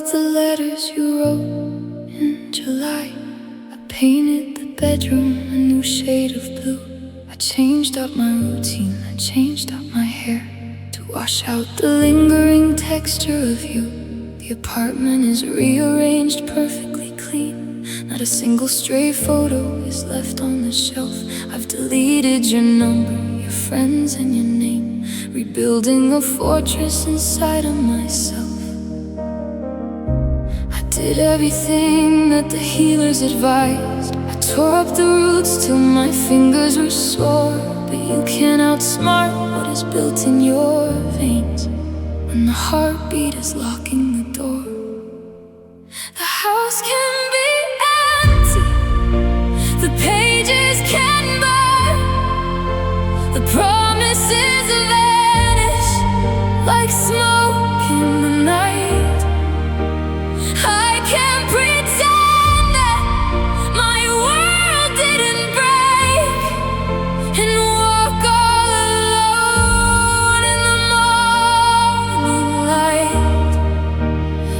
out the letters you wrote in July. I painted the bedroom a new shade of blue. I changed up my routine, I changed up my hair to wash out the lingering texture of you. The apartment is rearranged perfectly clean. Not a single stray photo is left on the shelf. I've deleted your number, your friends and your name, rebuilding a fortress inside of myself. I did everything that the healers advised. I tore up the roots till my fingers were sore. But you can't outsmart what is built in your veins when the heartbeat is locking the door. The house can be empty, the pages can burn, the promises vanish like smoke in the night. I can't pretend that my world didn't break and walk all alone in the moonlight.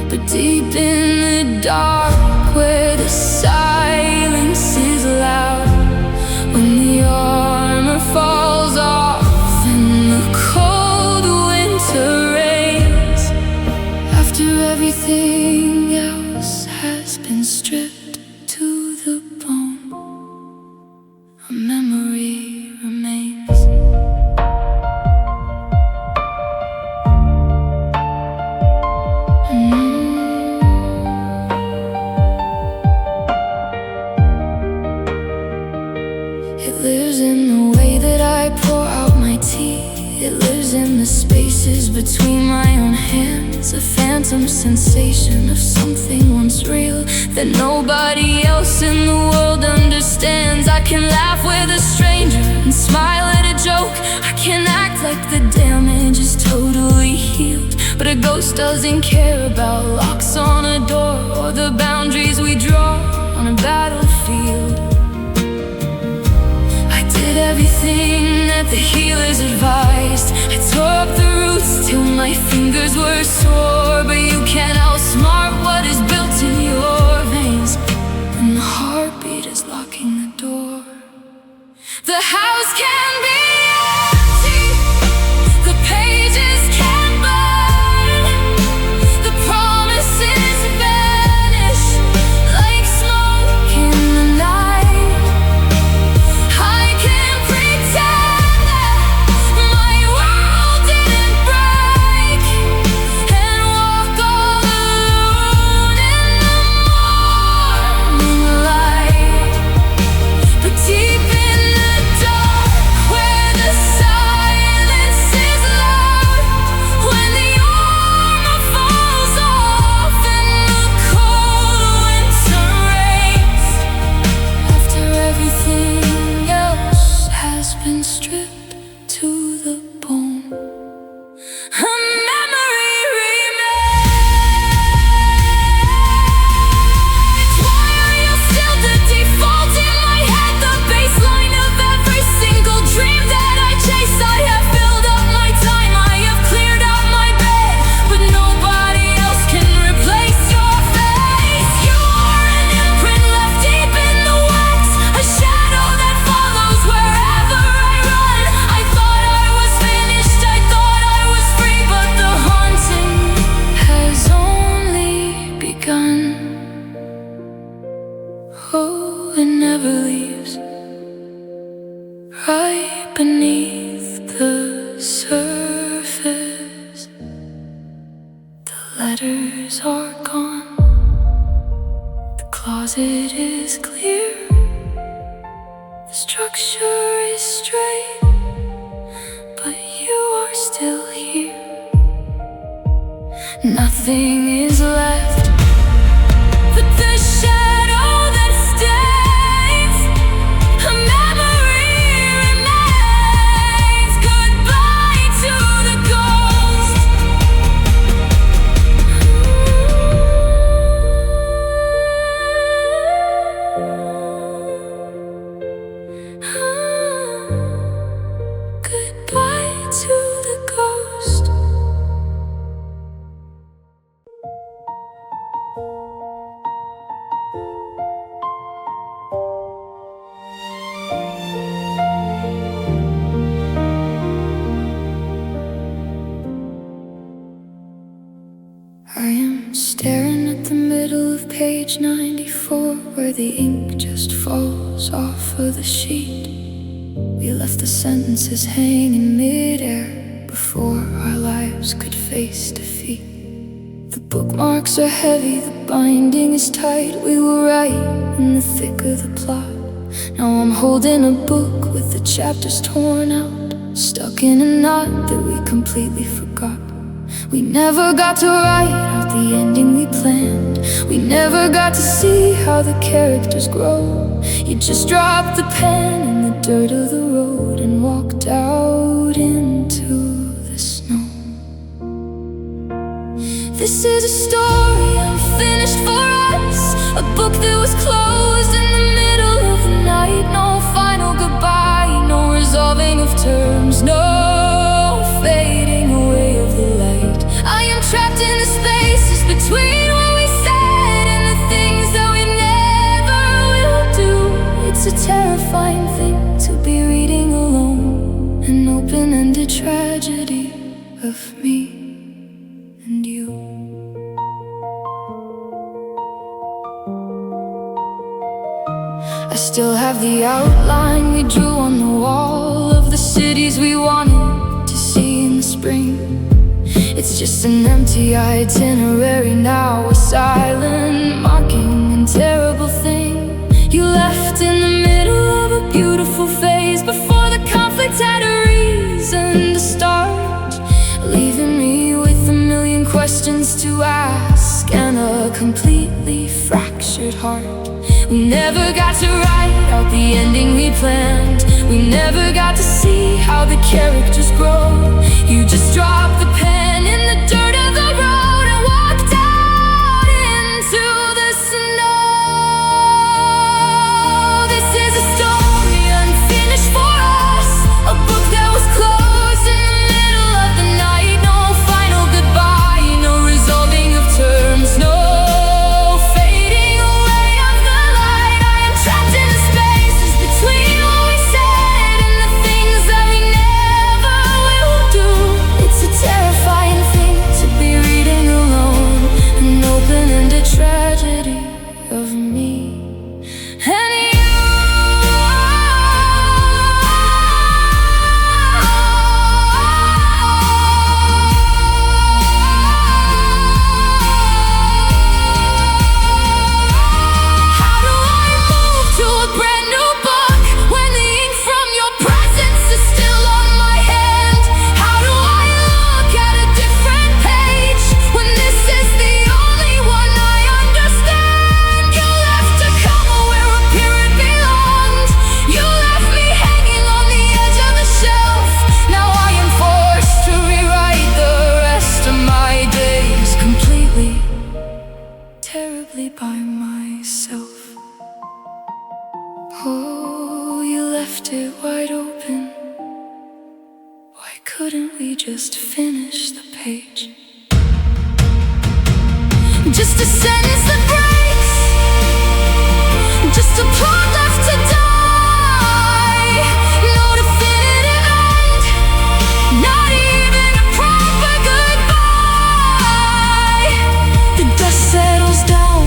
But deep in the dark, where the silence is loud, when the armor falls off and the cold winter rains, after everything else has been stripped to the bone, a memory remains. It lives in the way that I pour out my tea. It lives in the spaces between my own hands, a phantom sensation of something once real that nobody else in the world understands. I can laugh with a stranger and smile at a joke. I can act like the damage is totally healed, but a ghost doesn't care about locks on a door or the boundaries we draw on a battlefield. Everything that the healers advised. I tore up the roots till my fingers were sore. But you can't outsmart what is built in your veins when the heartbeat is locking the door. The house can be empty, the pages can burn, the promises vanish like smoke in the night. Been stripped to the bone, a memory remains. Why are you still the default in my head, the baseline of every single dream that I chase? I have filled up my time, I have cleared out my bed, but nobody else can replace your face. You are an imprint left deep in the wax, a shadow that follows wherever I run. I thought I was finished, I thought I was free, but the haunting has only begun. Oh, it never leaves. Right beneath the surface, the letters are gone, the closet is clear, the structure is straight, but you are still here. Nothing is left but the shadow that stays. A memory remains. Goodbye to the ghost. Goodbye to the ghost. page 94, where the ink just falls off of the sheet. We left the sentences hanging mid-air before our lives could face defeat. The bookmarks are heavy, the binding is tight. We were right in the thick of the plot. Now I'm holding a book with the chapters torn out, stuck in a knot that we completely forgot. We never got to write out the ending we planned. We never got to see how the characters grow. You just dropped the pen in the dirt of the road and walked out into the snow. This is a story unfinished for us, a book that was closed in the middle of the night. No final goodbye, no resolving of terms, no fading away of the light. I am trapped in the spaces between what we said and the things that we never will do. It's a terrifying thing to be reading alone, an open-ended tragedy of me and you. I still have the outline we drew on the wall of the cities we wanted to see in the spring. It's just an empty itinerary now, a silent mocking and terrible thing. You left in the middle of a beautiful phase before the conflict had a reason to start, leaving me with a million questions to ask and a completely fractured heart. We never got to write out the ending we planned. We never got to see how the characters grow. You just dropped the pen in the dirt of the road and walked out into the snow. This is a story unfinished for us, a book that was closed in the middle of the night. No final goodbye, no resolving of terms, no fading away of the light. I am trapped in the spaces between what we said and the things that we never will do. It's a terrifying thing to be reading alone, an open-ended tragedy of me and you. How do I move to a brand new book when the ink from your presence is still on my hand? How do I look at a different page when this is the only one I understand? You left a comma where a period belonged. You left me hanging on the edge of the shelf. Now I am forced to rewrite the rest of my days completely, terribly by myself. Oh, you left it wide open. Why couldn't we just finish the page? Just a sentence that breaks, just a plot left to die. No definitive end, not even a proper goodbye. The dust settles down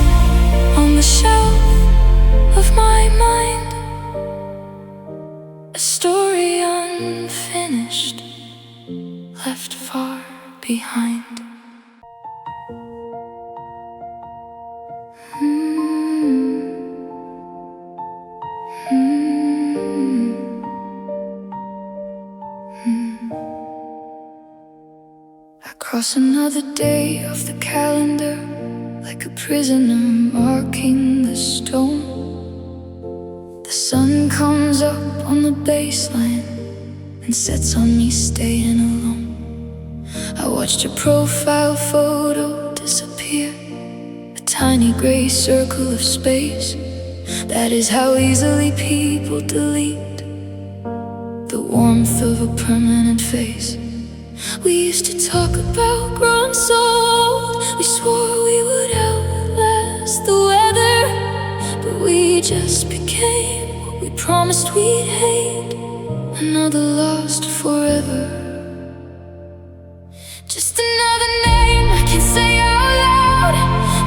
on the shelf of my mind, a story unfinished, left far behind. I cross another day off the calendar, like a prisoner marking the stone. The sun comes up on the baseline and sets on me staying alone. I watched your profile photo disappear, a tiny gray circle of space. That is how easily people delete the warmth of a permanent face. We used to talk about growing sold. We swore we would outlast the weather, but we just became what we promised we'd hate, another lost forever. Just another name I can say out loud,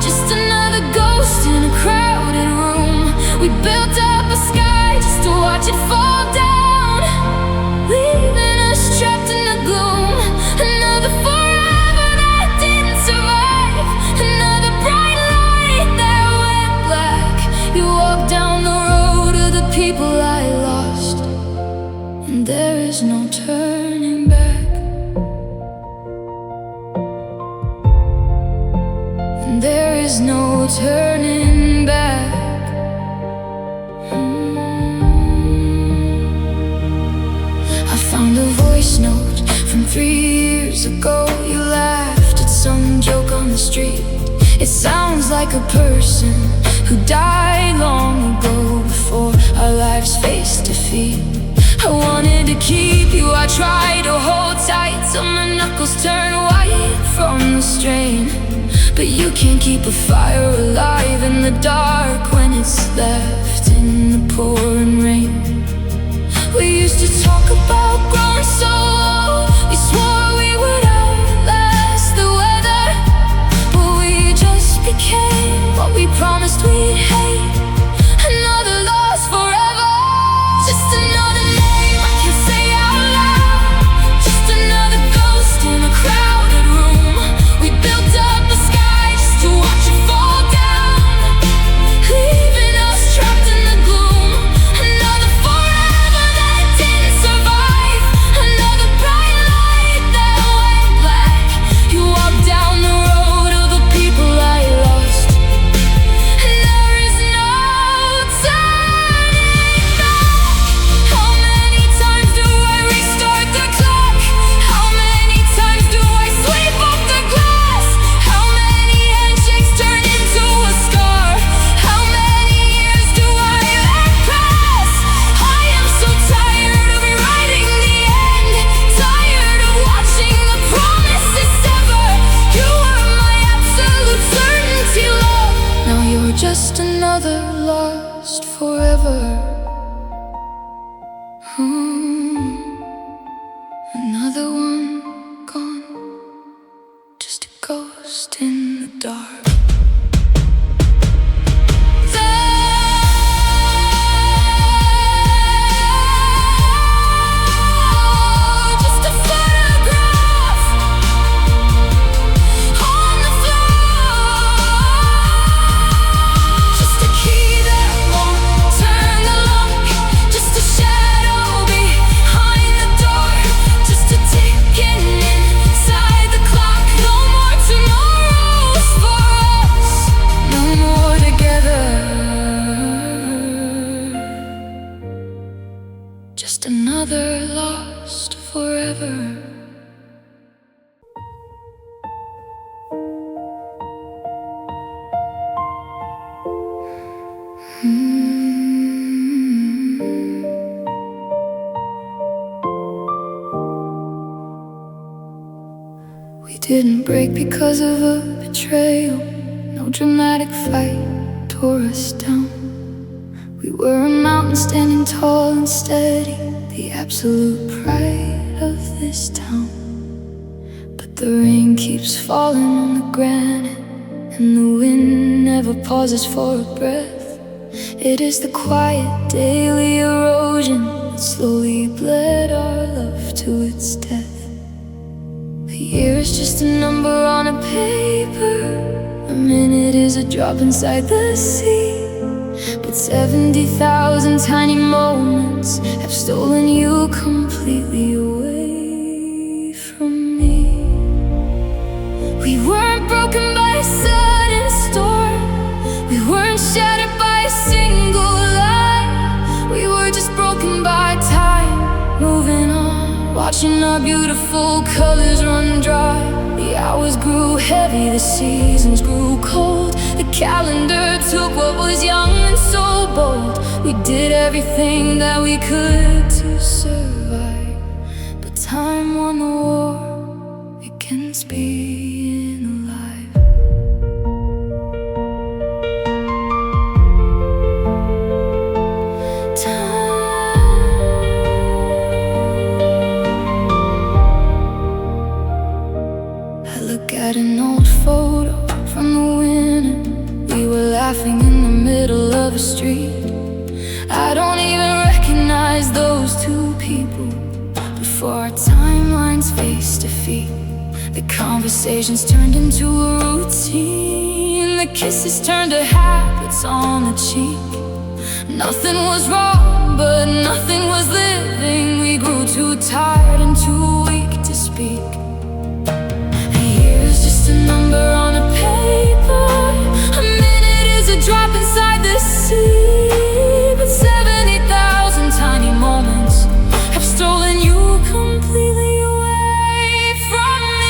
just another ghost in a ago you laughed at some joke on the street. It sounds like a person who died long ago, before our lives faced defeat. I wanted to keep you, I tried to hold tight till my knuckles turn white from the strain. But you can't keep a fire alive in the dark when it's left in the pouring rain. We used to talk about growing so old, we swore we would outlast the weather, but we just became what we promised we'd hate. Another loss forever, just another name I can say out loud, just another ghost in a crowded room. We built up the sky just to watch it fall down, leaving us trapped in the gloom. Another forever that didn't survive, another bright light that went black. You walked down the road of the people I lost, and there is no turning back. How many times do I restart the clock? How many times do I sweep up the glass? How many handshakes turn into a scar? How many years do I let pass? I am so tired of rewriting the end, tired of watching the promises sever. You were my absolute certainty, love. Now you're just another lost forever. Another one gone, just a ghost in the dark. Just a photograph on the floor, just a key that won't turn the lock, just a shadow behind the door, just a ticking inside the clock. No more tomorrows for us, no more together. Just another lost forever. We didn't break because of a betrayal, no dramatic fight tore us down. We were a mountain standing tall and steady, the absolute pride of this town. But the rain keeps falling on the granite, and the wind never pauses for a breath. It is the quiet daily erosion that slowly bled our love to its death. A year is just a number on a paper, a minute is a drop inside the sea. But 70,000 tiny moments have stolen you completely away from me. We weren't broken by a sudden storm, we weren't shattered by a single lie. We were just broken by time, moving on, watching our beautiful colors run dry. The hours grew heavy, the seasons grew cold, the calendar took what was young and so bold. We did everything that we could to survive, but time won the war against being alive. I look at an old photo from the winter. We were laughing in the middle of a street. I don't even recognize those two people. Before our timelines faced defeat, the conversations turned into a routine. The kisses turned to habits on the cheek. Nothing was wrong, but nothing was living. We grew too tired and too weak to speak. A year is just a number on a paper, a minute is a drop inside the sea. But 70,000 tiny moments have stolen you completely away from me.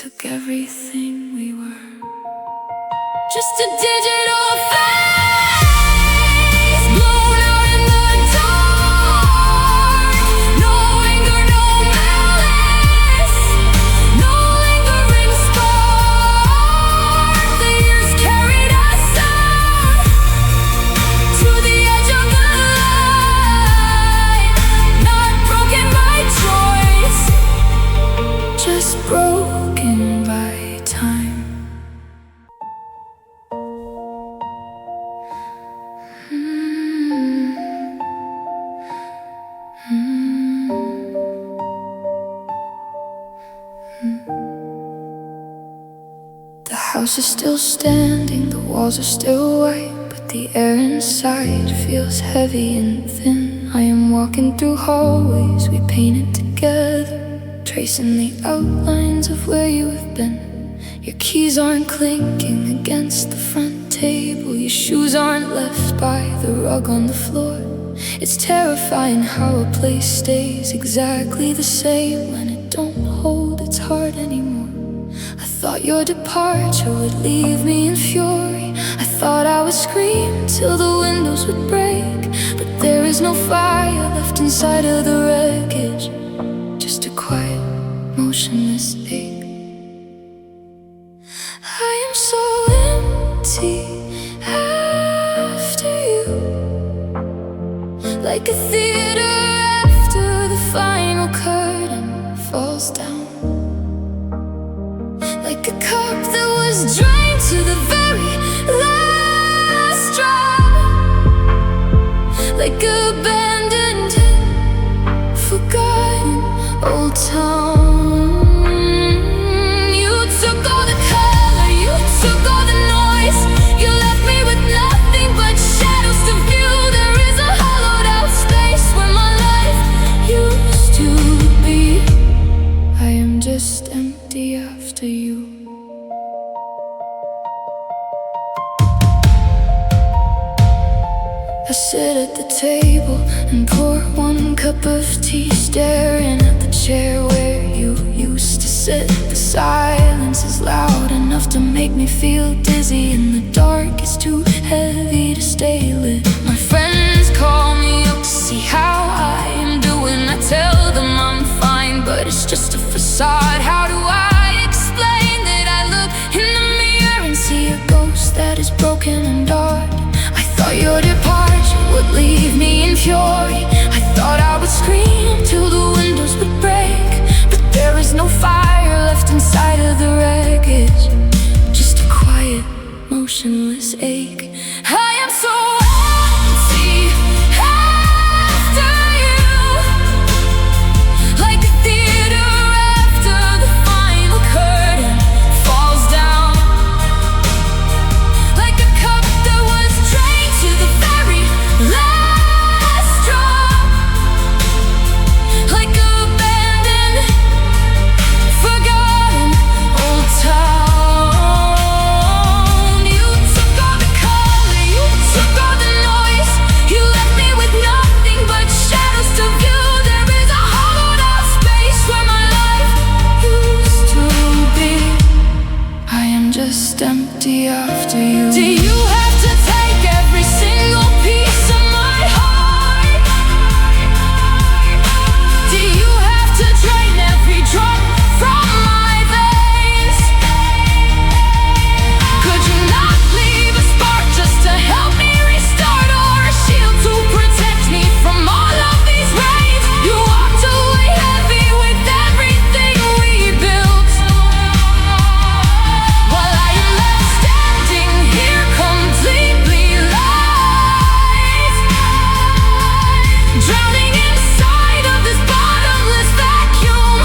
took everything we were. Just a digital face, blown out in the dark. No anger, no malice, no lingering spark. The years carried us out to the edge of the line. Not broken by choice, just broken by time. The house is still standing, the walls are still white, but the air inside feels heavy and thin. I am walking through hallways we painted together, tracing the outlines of where you have been. Your keys aren't clinking against the front table, your shoes aren't left by the rug on the floor. It's terrifying how a place stays exactly the same when it don't hold its heart anymore. I thought your departure would leave me in fury. I thought I would scream till the windows would break, but there is no fire left inside of the wreckage, just a quiet, motionless ache. I am so empty after you, like a theater after the final curtain falls down, like a cup that was drained to the very last drop, like abandoned, forgotten old town. You took all the color, you took all the noise, you left me with nothing but shadows to view. There is a hollowed out space where my life used to be. I am just empty after you. I sit at the table and pour one cup of tea, staring at the chair where you used to sit. The silence is loud enough to make me feel dizzy, and the dark is too heavy to stay lit. My friends call me up to see how I am doing. I tell them I'm fine, but it's just a facade. How do I explain that I look in the mirror and see a ghost that is broken and dark? I thought your departure would leave me in fury. I thought I would scream till the windows would break, but there is no fire left inside of the wreckage, just a quiet, motionless ache. I am so empty after you, like a theater after the final curtain falls down, like a cup that was drained to the very last drop, like abandoned, forgotten old town. You took all the color, you took all the noise, you left me with nothing but shadows to view. There is a hollowed out space where my life used to be. I am just empty after you. Do you have to take every single piece of my heart? Do you have to drain every drop from my veins? Could you not leave a spark just to help me restart, or a shield to protect me from all of these rains? You walked away heavy with everything we built, while I am left standing here completely light, drowning inside of this bottomless vacuum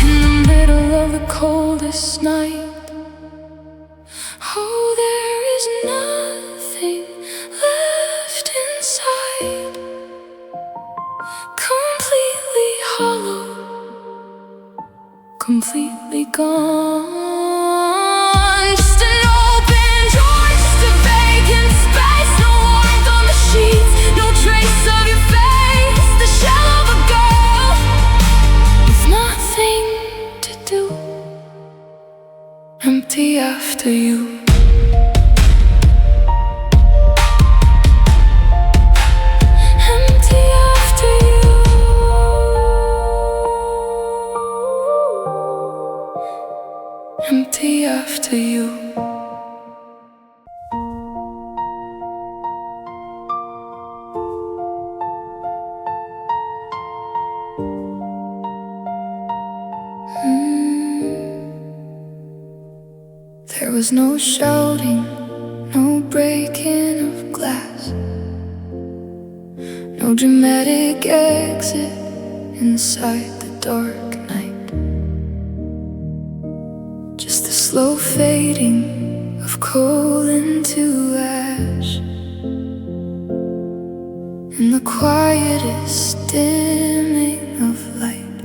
in the middle of the coldest night. Oh, there is nothing left inside, completely hollow, completely gone. Just an open drawer, just a vacant space. No warmth on the sheets, no trace of your face. The shell of a girl. empty after you. Empty after you. Empty after you. There was no shouting, no breaking of glass, no dramatic exit inside the dark night. Just the slow fading of coal into ash, and the quietest dimming of light.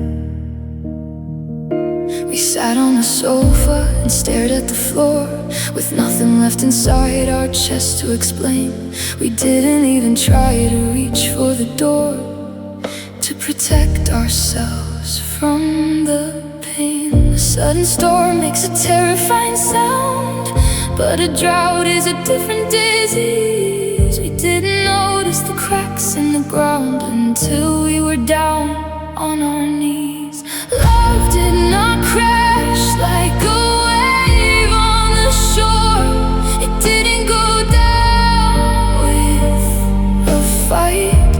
We sat on the sofa and stared at the floor, with nothing left inside our chests to explain. We didn't even try to reach for the door to protect ourselves from the pain. A sudden storm makes a terrifying sound, but a drought is a different disease. We didn't notice the cracks in the ground until we were down on our knees. Love did not crash like a wave on the shore. It didn't go down with a fight.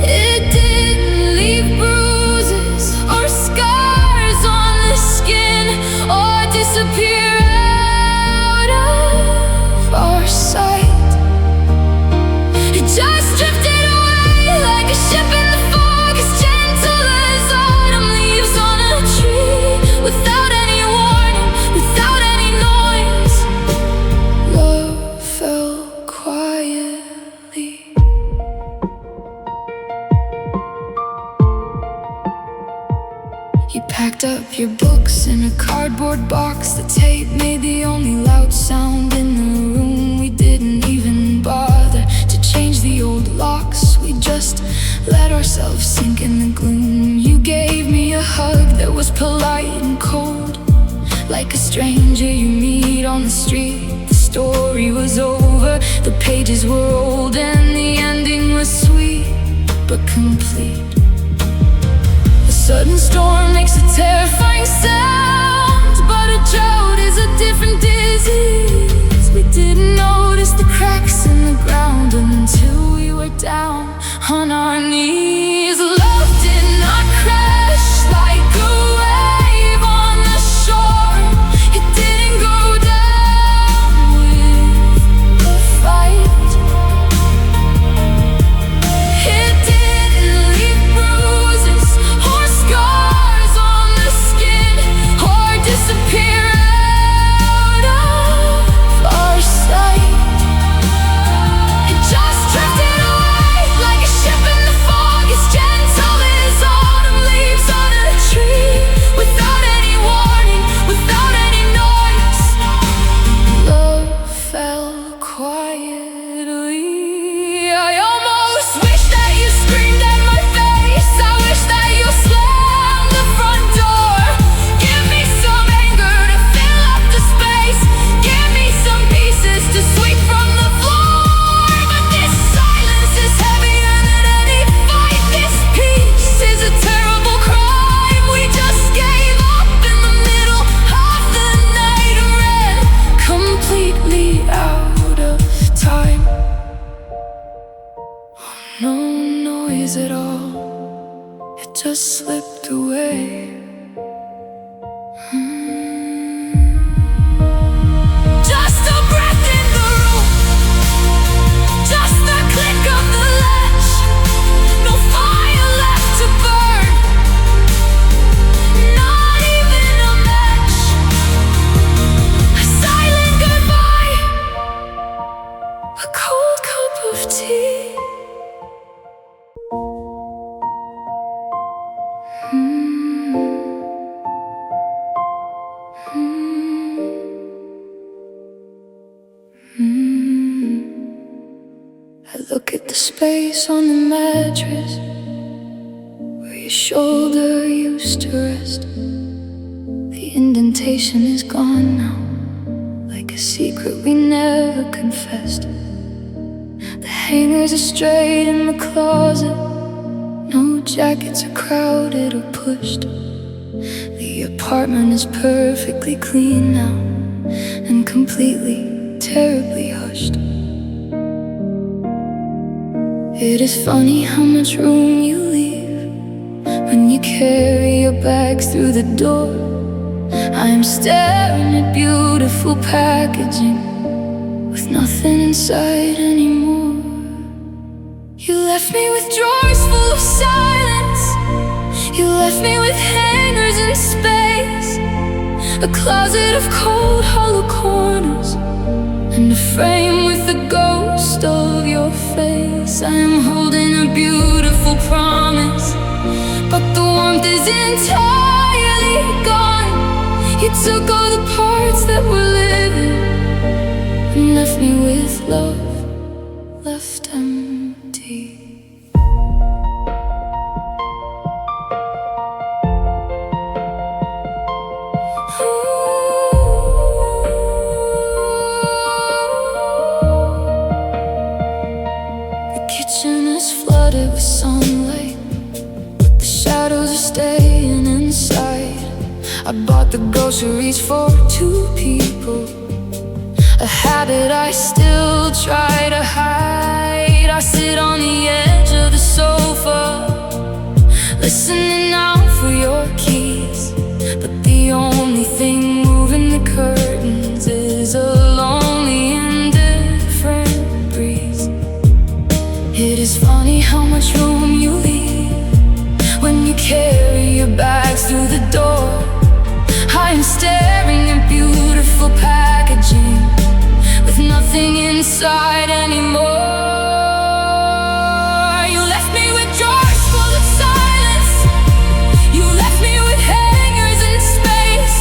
It didn't leave bruises or scars on the skin, or disappear out of our sight. It just drifted away like a ship in the fog, as gentle as autumn leaves on a tree, without any warning, without any noise. Love fell quietly. You packed up your books in a cardboard box. The tape made the only loud sound in the room. We didn't even bother to change the old locks. We just let ourselves sink in the gloom. You gave me a hug that was polite and cold, like a stranger you meet on the street. The story was over, the pages were old, and the ending was sweet but complete. A sudden storm makes a terrifying sound, but a drought is a different disease. We didn't notice the cracks in the ground until we were down on our knees. Love did not crash like a wave on the shore. It didn't go down with a fight. It didn't leave bruises or scars on the skin, or disappear out of our sight. It just drifted away like a ship in the fog, as gentle as autumn leaves on a tree, without any warning, without any noise. Love fell quietly. I almost wish that you screamed at my face. I wish that you slammed the front door. Give me some anger to fill up the space. Give me some pieces to sweep from the floor. But this silence is heavier than any fight. This peace is a terrible crime. We just gave up in the middle of the night and ran completely out of time. No noise at all, it just slipped away. Just a breath in the room, just the click of the latch. No fire left to burn, not even a match. A silent goodbye, a cold cup of tea. I look at the space on the mattress where your shoulder used to rest, the indent temptation is gone now, like a secret we never confessed. The hangers are straight in the closet, no jackets are crowded or pushed. The apartment is perfectly clean now, and completely, terribly hushed. It is funny how much room you leave when you carry your bags through the door. I am staring at beautiful packaging with nothing inside anymore. You left me with drawers full of silence. You left me with hangers in space, a closet of cold, hollow corners, and a frame with the ghost of your face. I am holding a beautiful promise, but the warmth is entirely gone. You took all the parts that were living and left me with love left empty. The kitchen is flooded with sunlight, but the shadows are staying inside. I bought the groceries for 2 people, a habit I still try to hide. I sit on the edge of the sofa, listening out for your keys, but the only thing moving the curtains is a lonely, indifferent breeze. It is funny how much room you leave when you carry your bags through the door. I am staring at beautiful packaging with nothing inside anymore. You left me with drawers full of silence. You left me with hangers in space,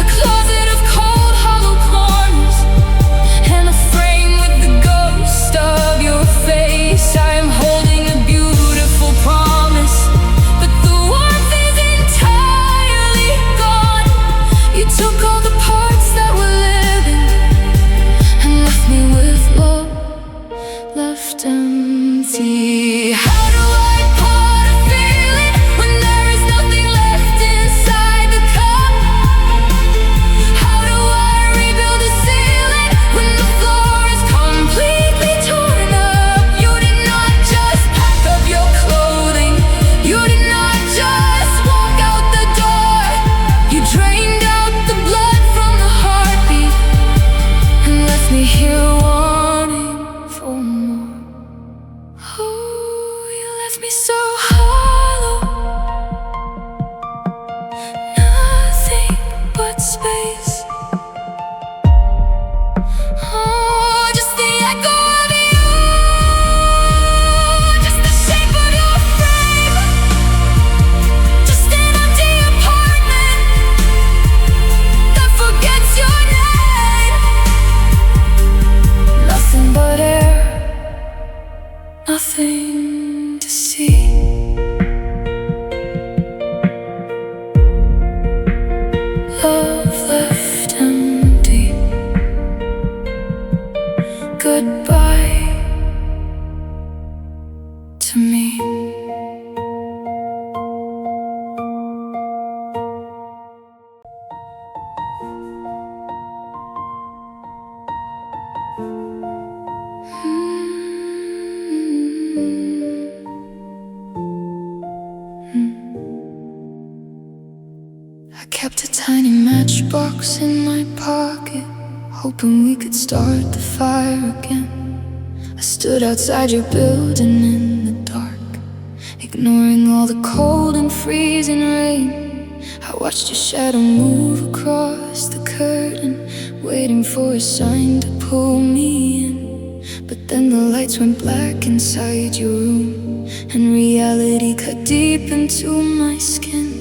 a closet of cold, hollow corners, and a frame with the ghost of your face. I am holding a beautiful promise, but the warmth is entirely gone. You took all the parts that were living and left me with love left empty. How do I put a feeling when there is nothing left inside the cup? How do I rebuild a ceiling when the floor is completely torn up? You did not just pack up your clothing, you did not just walk out the door. You drained out the blood from the heartbeat and left me here wanting for more. Oh, you left me so hollow, nothing but space. Oh, just the echo of you, just the shape of your frame, just an empty apartment that forgets your name. Nothing but air, nothing to see. Love left empty. Goodbye to me. I kept a tiny matchbox in my pocket, hoping we could start the fire again. I stood outside your building in the dark, ignoring all the cold and freezing rain. I watched your shadow move across the curtain, waiting for a sign to pull me in. But then the lights went black inside your room, and reality cut deep into my skin.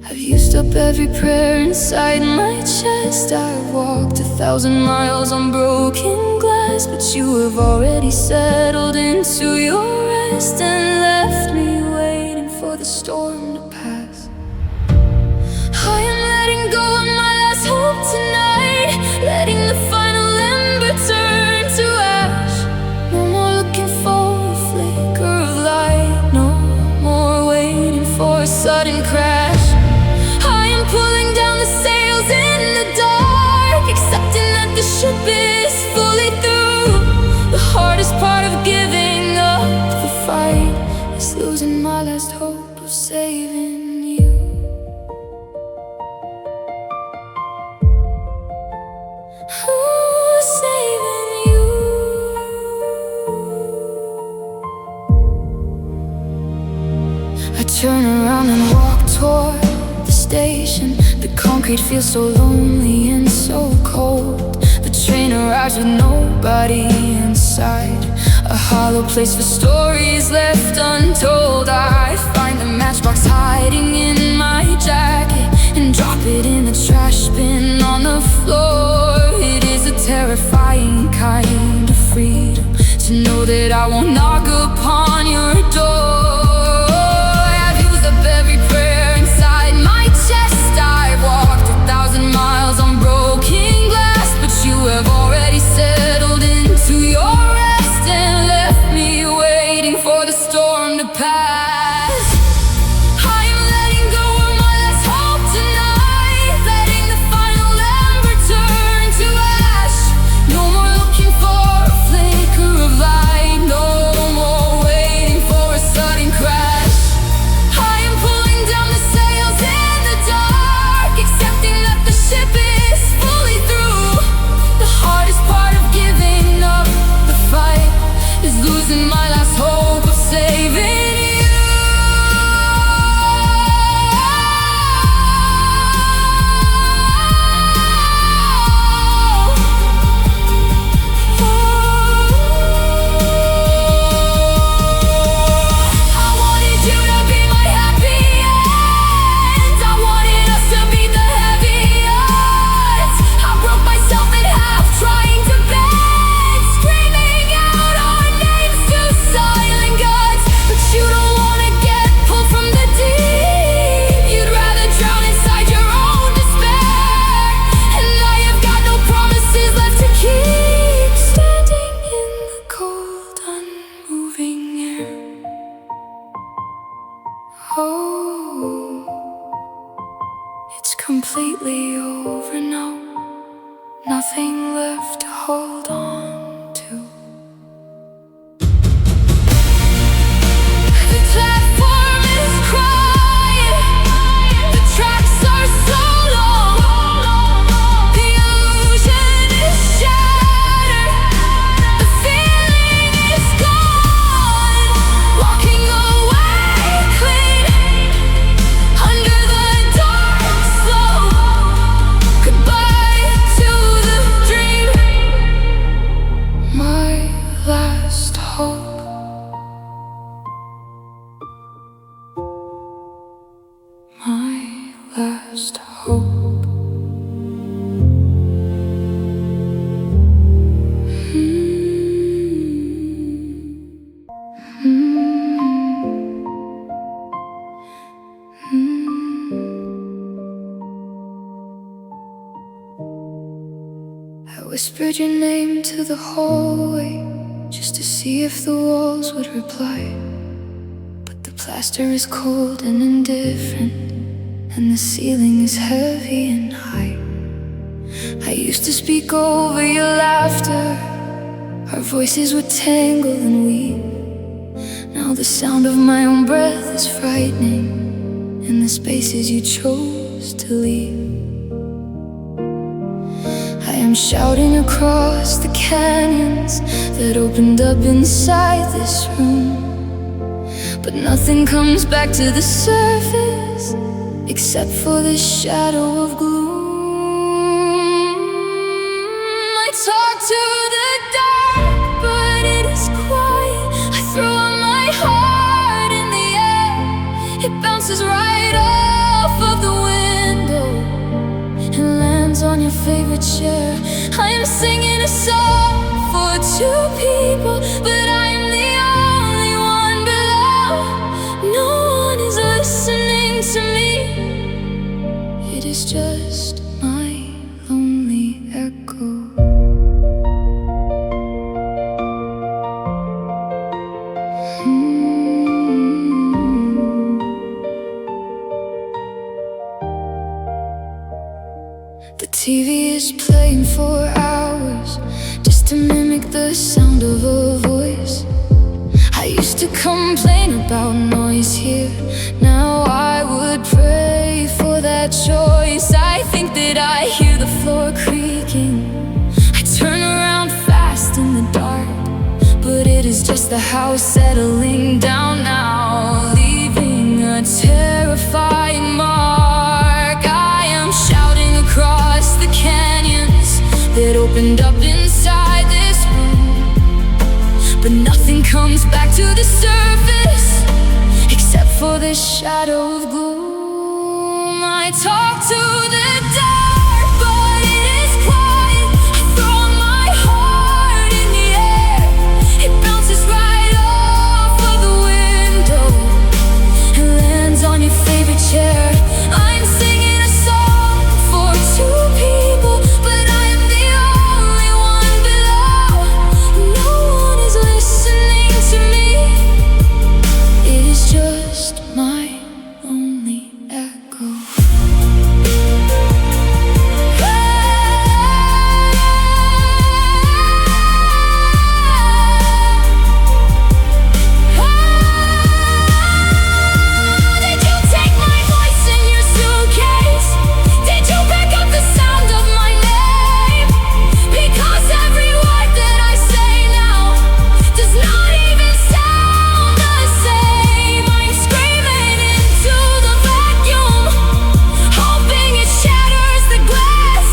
I've used up every prayer inside my chest. I've walked 1,000 miles on broken glass, but you have already settled into your rest and left me waiting for the storm to pass. I am ship is fully through. The hardest part of giving up the fight is losing my last hope of saving you. Ooh, saving you. I turn around and walk toward the station. The concrete feels so lonely and so cold. The train arrives with nobody inside, a hollow place for stories left untold. I find the matchbox hiding in my jacket and drop it in the trash bin on the floor. It is a terrifying kind of freedom to know that I won't knock upon your door. I've used up every prayer inside my chest. I've walked 1,000 miles on broken glass, but you have already settled into your rest and left me waiting for the storm to pass. I am letting go of my last hope tonight, letting the final ember turn to ash. No more looking for a flicker of light, no more waiting for a sudden crash. I am pulling down the sails in the dark, accepting that the ship is fully through. The hardest part of giving up the fight is losing my last hope of saving you. I wanted you to be my happy end. I wanted us to beat the heavy odds. I broke myself in half trying to bend, screaming out our names to silent gods. But you don't wanna get pulled from the deep. You'd rather drown inside your own despair. And I have got no promises left to keep, standing in the cold, unmoving air. Oh, it's completely over now. Nothing left to hold on to. The platform is crying, the tracks are so long, the illusion is shattered, the feeling is gone. Walking away clean under the dark slope. Goodbye to the dream, my last hope. My last hope. I whispered your name to the hallway just to see if the walls would reply. But the plaster is cold and indifferent, and the ceiling is heavy and high. I used to speak over your laughter, our voices would tangle and weep. Now the sound of my own breath is frightening in the spaces you chose to leave. I am shouting across the canyons that opened up inside this room, but nothing comes back to the surface except for this shadow of gloom. I talk to the dark, but it is quiet. I throw up my heart in the air, it bounces right off of the window and lands on your favorite chair. I am singing a song for two people, but I am the only one below. No one is listening to me. It is just my lonely echo. The TV is playing for hours just to mimic the sound of a voice. I used to complain about noise here, now I would pray for that choice. I think that I hear the floor creaking. I turn around fast in the dark, but it is just the house settling down now, leaving a terrifying mark. I am shouting across the canyons that opened up inside this room, but nothing comes back to the surface except for this shadow of gloom. I talk to the dark, but it is quiet. I throw my heart in the air. It bounces right off of the window and lands on your favorite chair. I'm singing a song for two people, but I am the only one below. No one is listening to me. It is just my lonely echo. Did you take my voice in your suitcase? Did you pick up the sound of my name? Because every word that I say now does not even sound the same. I'm screaming into the vacuum, hoping it shatters the glass,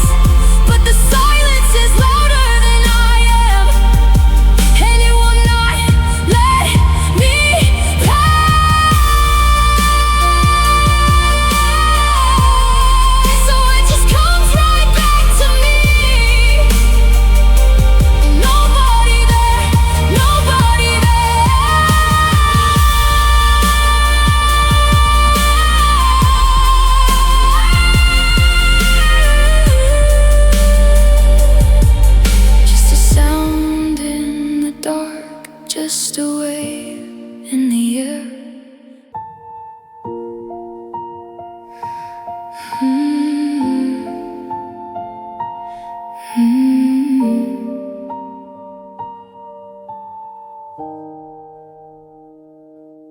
but the silence is louder than I am, and it will not let me pass. So it just comes right back to me. Nobody there, nobody there. Just a sound in the dark, just a wave in the air.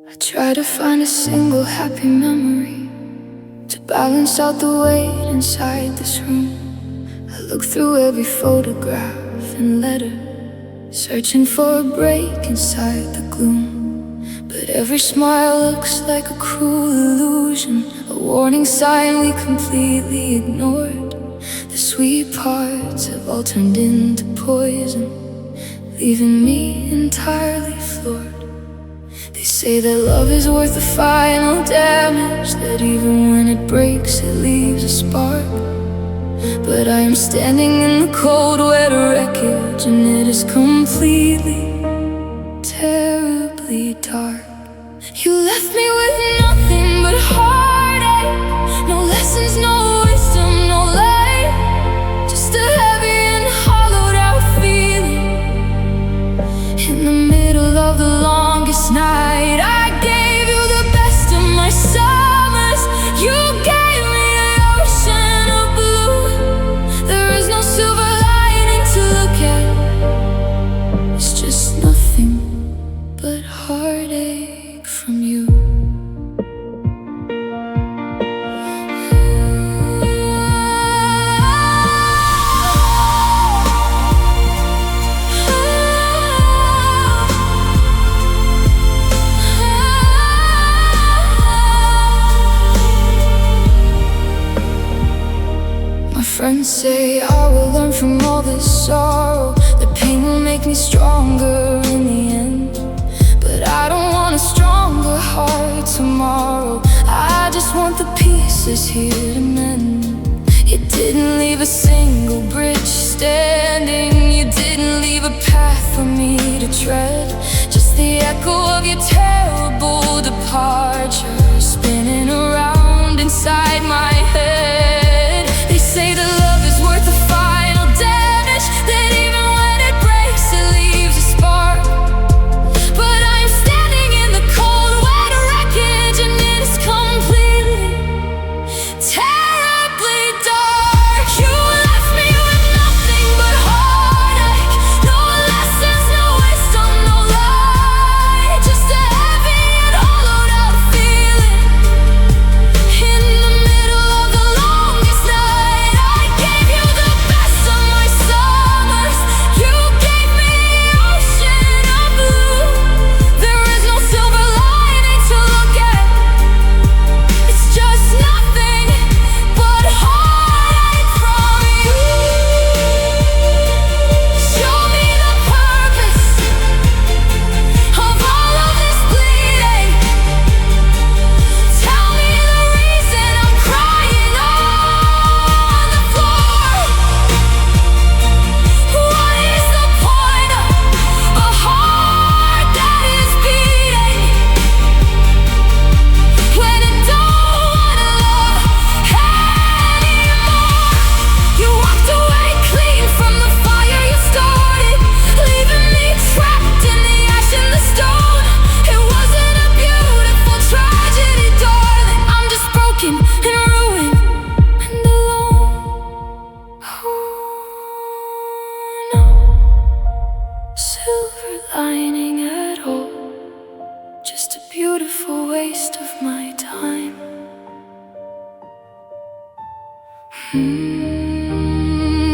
I try to find a single happy memory to balance out the weight inside this room. I look through every photograph and letter, searching for a break inside the gloom. But every smile looks like a cruel illusion, a warning sign we completely ignored. The sweet parts have all turned into poison, leaving me entirely floored. They say that love is worth the final damage, that even when it breaks it leaves a spark. But I am standing in the cold wet wreckage, and it is completely, terribly dark. You left me with nothing but heartache, no lessons, no wisdom, no light, just a heavy and hollowed out feeling in the middle of the longest night. I gave you the best of my summers, you gave me an ocean of blue. There is no silver lining to look at, it's just nothing but heartache from you. My friends say I will learn from all this sorrow, the pain will make me stronger in the end. But I don't want a stronger heart tomorrow, I just want the pieces here to mend. You didn't leave a single bridge standing, you didn't leave a path for me to tread, just the echo of your terrible departure spinning around inside my head. They say that love is worth the final damage, that even when it breaks it leaves a spark. But I'm standing in the cold wet wreckage, and it's completely, terribly dark. You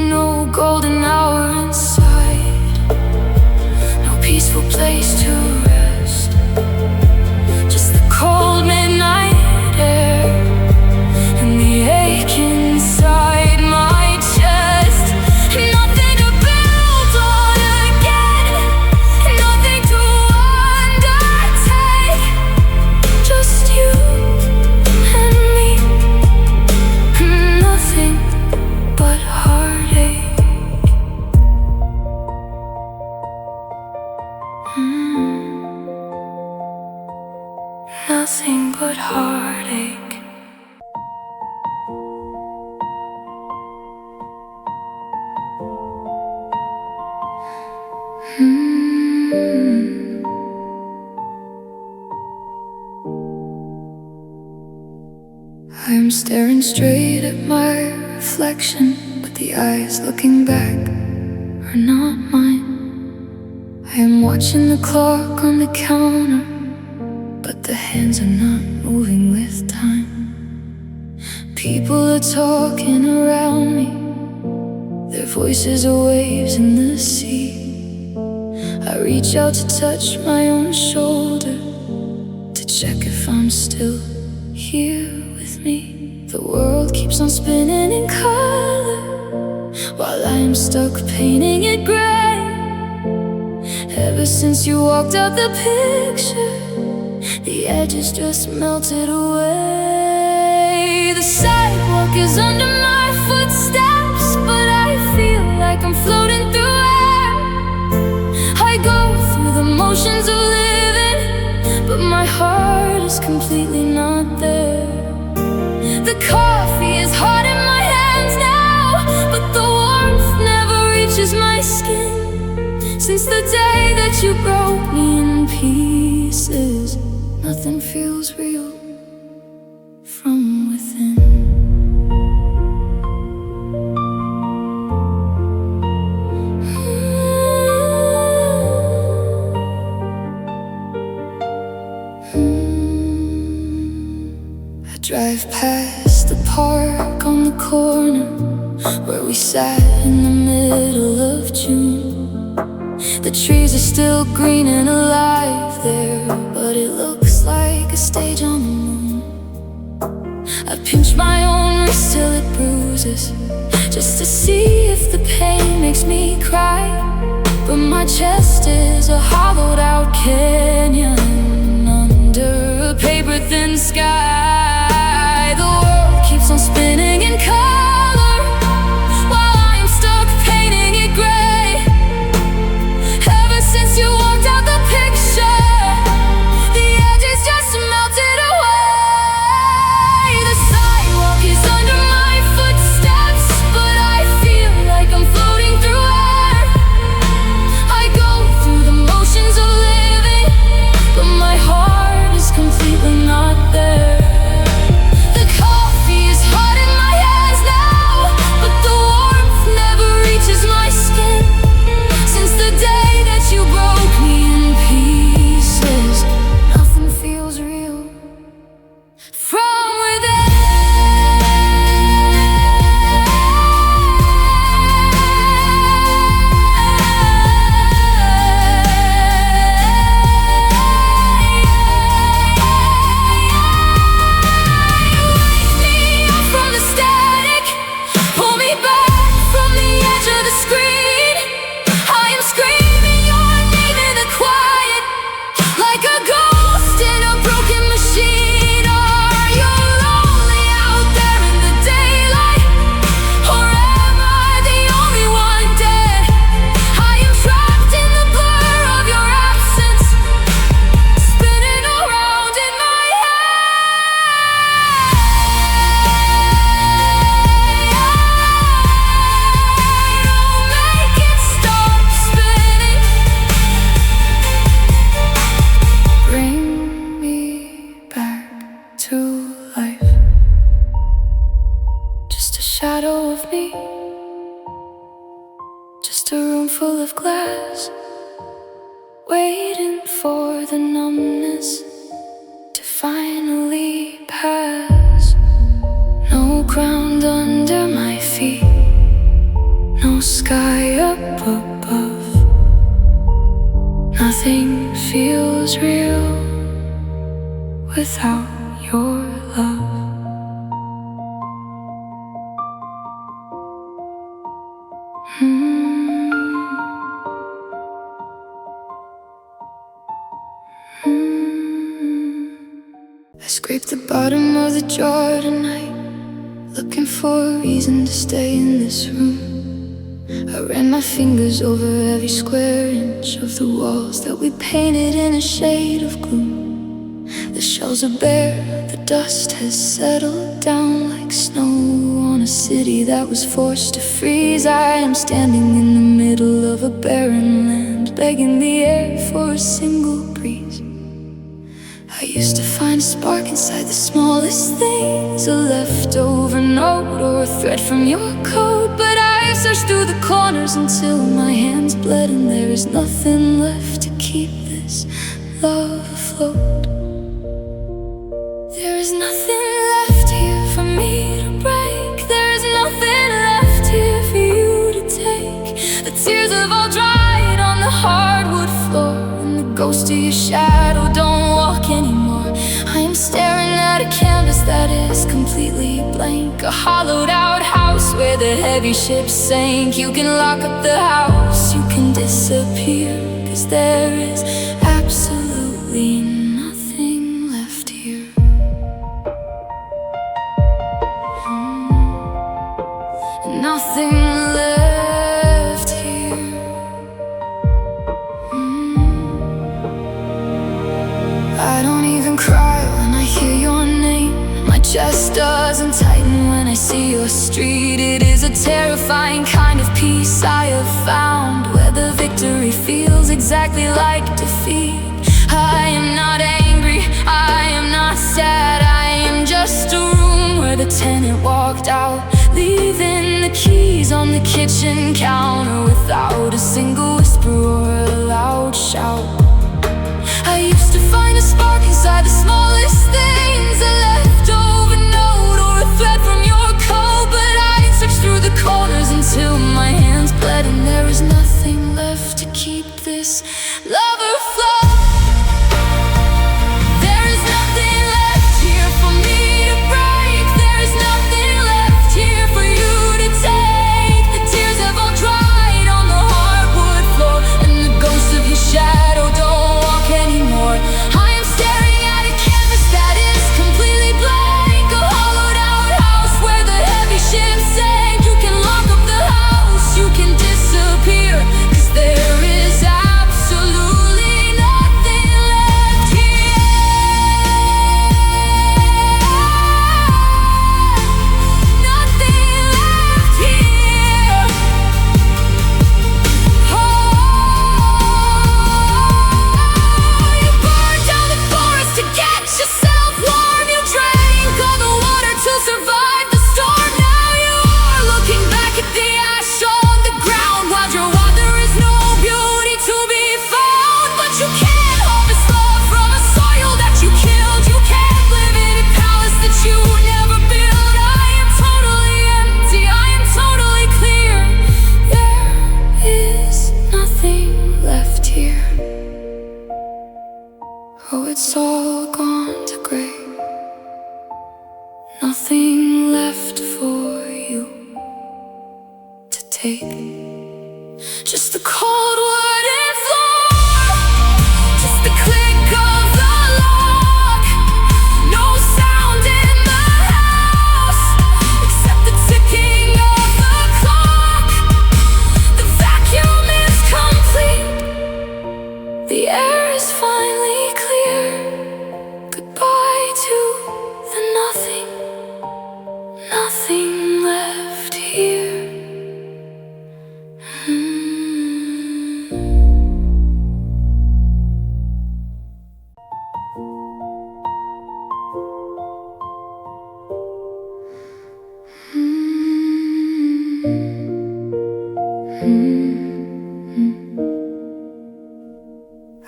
No golden hour inside, no peaceful place to rest, just the cold midnight air and the ache inside my chest. Nothing to build on again, nothing to undertake, just you and me. Nothing but heartache. Nothing but heartache. I'm staring straight at my reflection, but the eyes looking back are not mine. I am watching the clock on the counter, but the hands are not moving with time. People are talking around me, their voices are waves in the sea. I reach out to touch my own shoulder, to check if I'm still here with me. The world keeps on spinning in color, while I'm stuck painting it gray. Ever since you walked out the picture, the edges just melted away. The sidewalk is under my footsteps, but I feel like I'm floating through air. I go through the motions of living, but my heart is completely not there. The coffee is hot in my hands now, but the warmth never reaches my skin. Since the day that you broke me in pieces, nothing feels real from within. I drive past the park on the corner where we sat in the middle of June. The trees are still green and alive there, but it looks like a stage on the moon. I pinch my own wrist till it bruises, just to see if the pain makes me cry. But my chest is a hollowed out canyon under a paper-thin sky. The world keeps on spinning in color, while I'm stuck painting it gray. Ever since you walked out the picture, the edges just melted away. The sidewalk is under my footsteps, but I feel like I'm floating through air. I go through the motions of living, but my heart is completely not there. The coffee is hot in my hands now, but the warmth never reaches my skin. Since the day that you broke me in pieces, nothing feels real from within. Wake me up from the static, pull me back from the edge of the screen. I am screaming your name in the quiet, like a ghost in a broken machine. Are you lonely out there in the daylight, or am I the only one dead? I am trapped in the blur of your absence, spinning around in my head. Don't make it stop spinning. Bring me back to life, just a shadow of me, just a room full of glass, waiting for the numbness to finally pass. No ground ground under my feet, no sky up above. Nothing feels real without your love. I scraped the bottom of the jar tonight, looking for a reason to stay in this room. I ran my fingers over every square inch of the walls that we painted in a shade of gloom. The shelves are bare, the dust has settled down like snow on a city that was forced to freeze. I am standing in the middle of a barren land, begging the air for a single breeze. I used to find a spark inside the smallest things, a leftover note or a thread from your coat. But I've searched through the corners until my hands bled, and there is nothing left to keep this love afloat. There is nothing left here for me to break. There is nothing left here for you to take. The tears have all dried on the hardwood floor, and the ghost of your shadow don't walk anymore. I am staring at a canvas that is completely blank, a hollowed out house where the heavy ship sank. You can lock up the house, you can disappear, 'cause there is absolutely nothing left here. Nothing left here. I don't even cry when I hear your name. My chest doesn't tighten when I see your street. It is a terrifying kind of peace I have found, where the victory feels exactly like defeat. I am not angry, I am not sad, I am just a room where the tenant walked out, leaving the keys on the kitchen counter without a single whisper or a loud shout. I used to find a spark inside the smallest things, a leftover note or a thread from your coat. But I searched through the corners until my hands bled, and there is nothing left to keep this love afloat. There is nothing left here for me to break. There is nothing left here for you to take. The tears have all dried on the hardwood floor, and the ghost of your shadow don't walk anymore. I am staring at a canvas that is completely blank, a hollowed out house where the heavy ship sank. You can lock up the house, you can disappear, 'cause there is absolutely nothing left here. Nothing left here. You burned down the forest to get yourself warm. You drank all the water to survive the storm. Now you are looking back at the ash on the ground. While there is no beauty to be found, but you can't harvest love from a soil that you killed. You can't live in a palace that you never built. I am totally empty, I am totally clear. There is nothing left here. Oh, it's all gone to gray. Nothing left for you to take. Just the cold wooden floor, just the click of the lock. No sound in the house except the ticking of the clock. The vacuum is complete, the air is finally clear. Goodbye to the nothing, nothing left here.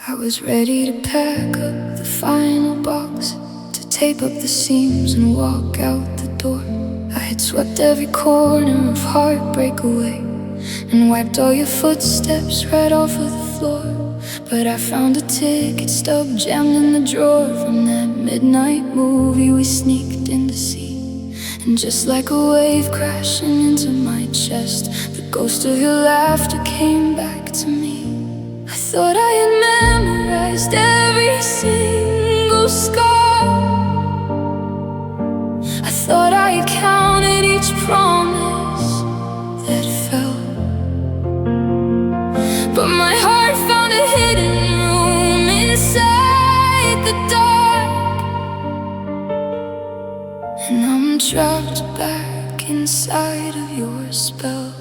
I was ready to pack up the final box, to tape up the seams and walk out the door. I had swept every corner of heartbreak away and wiped all your footsteps right off of the floor. But I found a ticket stub jammed in the drawer from that midnight movie we sneaked in to see. And just like a wave crashing into my chest, the ghost of your laughter came back to me. I thought I had memorized every single scar. I thought I had counted each promise that fell. But my heart found a hidden room inside the dark, and I'm trapped back inside of your spell.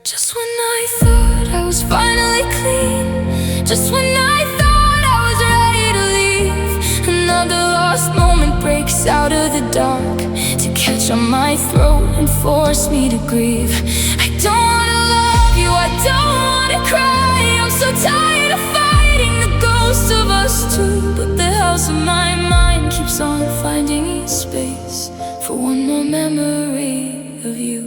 Just when I thought I was finally clean, just when I thought I was ready to leave, another lost moment breaks out of the dark to catch on my throat and force me to grieve. I don't wanna love you, I don't wanna cry. I'm so tired of fighting the ghost of us two, but the house of my mind keeps on finding space for one more memory of you.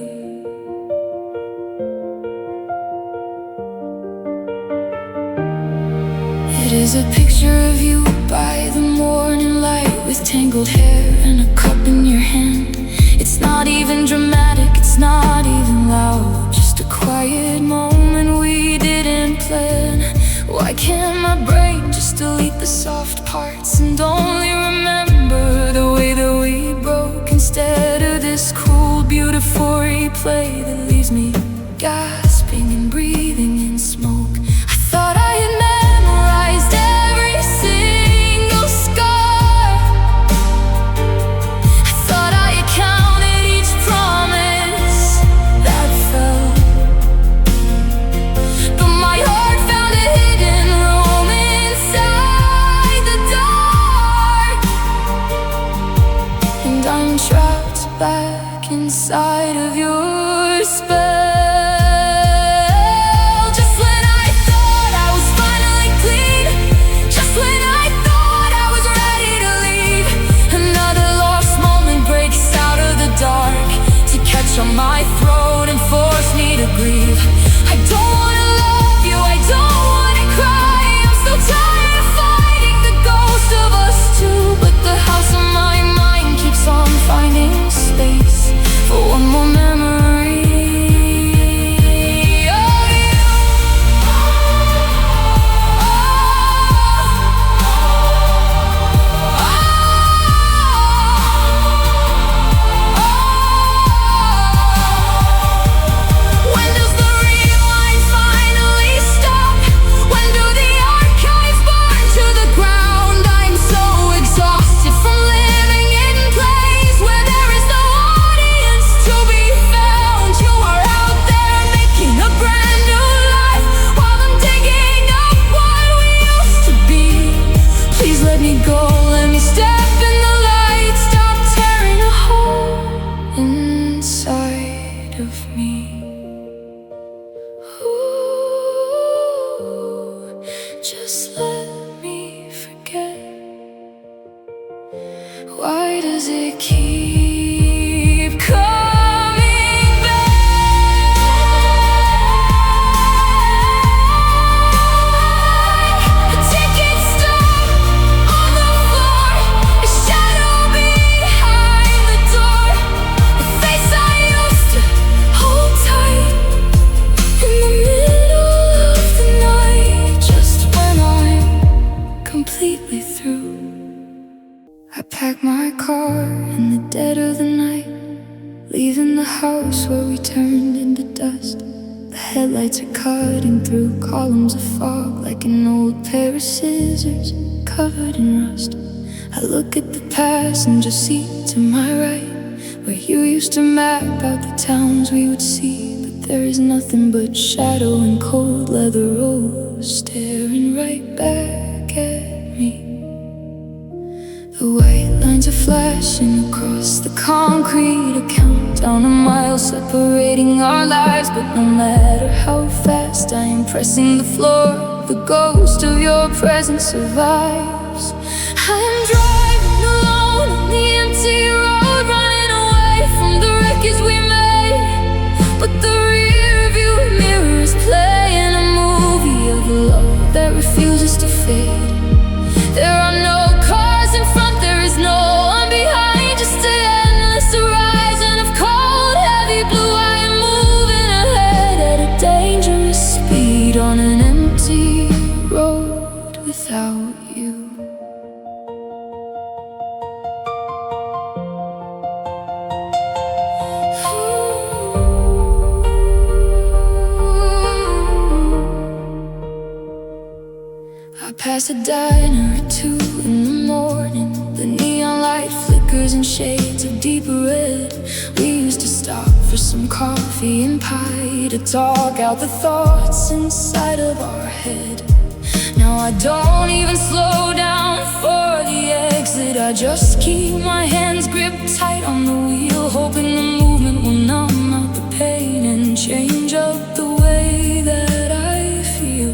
It is a picture of you by the morning light, with tangled hair and a cup in your hand. It's not even dramatic, it's not even loud, just a quiet moment we didn't plan. Why can't my brain just delete the soft parts and only remember the way that we broke, instead of this cool, beautiful replay that leaves me gasping and breathing in smoke? I thought I had memorized every single scar. I thought I had counted each promise that fell. But my heart found a hidden room inside the dark, and I'm trapped back inside of your spell. On my throat and force me to grieve. I don't wanna love you, I don't wanna cry. I'm so tired of fighting the ghost of us two, but the house of my mind keeps on finding space for one more memory of you. Just let me forget. Why does it keep coming back? A ticket stub on the floor, a shadow behind the door, a face I used to hold tight in the middle of the night, just when I'm completely through. I pack my car in the dead of the night, leaving the house where we turned into dust. The headlights are cutting through columns of fog like an old pair of scissors covered in rust. I look at the passenger seat to my right, where you used to map out the towns we would see. But there is nothing but shadow and cold leather roads staring right back at me. The white lines are flashing across the concrete, a countdown of miles separating our lives. But no matter how fast I am pressing the floor, the ghost of your presence survives. I am driving alone on the empty road, past a diner at 2 in the morning. The neon light flickers in shades of deeper red. We used to stop for some coffee and pie to talk out the thoughts inside of our head. Now I don't even slow down for the exit. I just keep my hands gripped tight on the wheel, hoping the movement will numb out the pain and change up the way that I feel.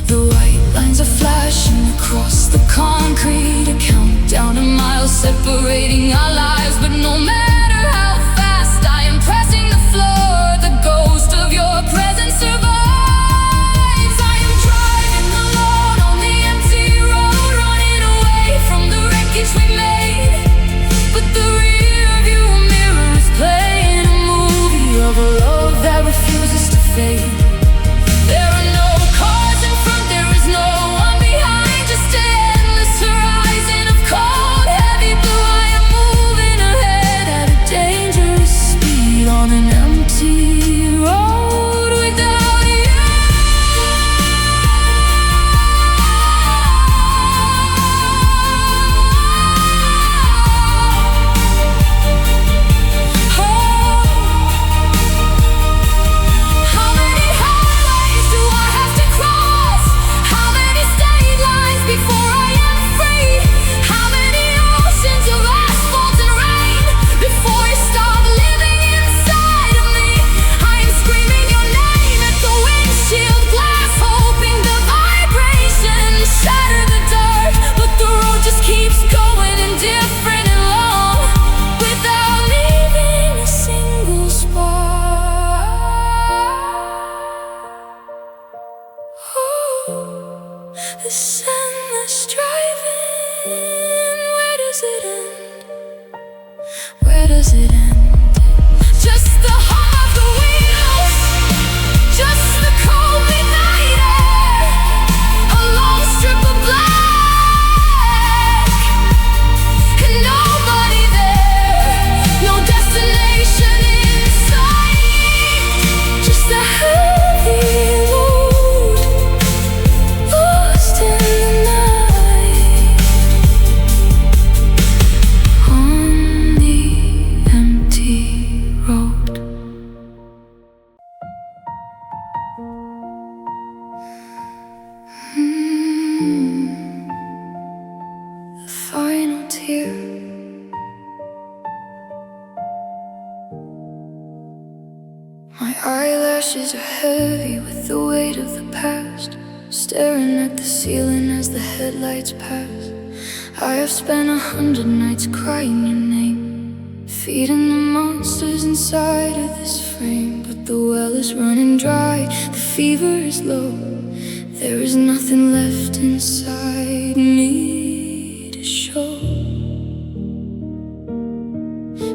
The white lines are flashing across the concrete, a countdown to miles separating our lives. But no matter how fast I am pressing the floor, the ghost of your presence survives. I am driving alone on the empty road, running away from the wreckage we made. But the rear view mirror is playing a movie of a love that refuses to fade. There are no cars in front, there is no one behind, just an endless horizon of cold, heavy blue. I am moving ahead at a dangerous speed on an empty road without you. How many highways do I have to cross? How many state lines before I am free? How many oceans of asphalt and rain before you stop living inside of me? I am screaming your name at the windshield glass, hoping the vibration shatter the dark. But the road just keeps going, indifferent and long, without leaving a single spot. Oh, this endless driving, where does it end? Where does it end? Just the hum of the wheels, just the cold midnight air, a long strip of black, and nobody there, no destination in sight, just a heavy load, lost in the night, on the empty road. The final tear. My eyelashes are heavy with the weight of the past, staring at the ceiling as the headlights pass. I have spent 100 nights crying your name, feeding the monsters inside of this frame. But the well is running dry, the fever is low, there is nothing left inside me to show.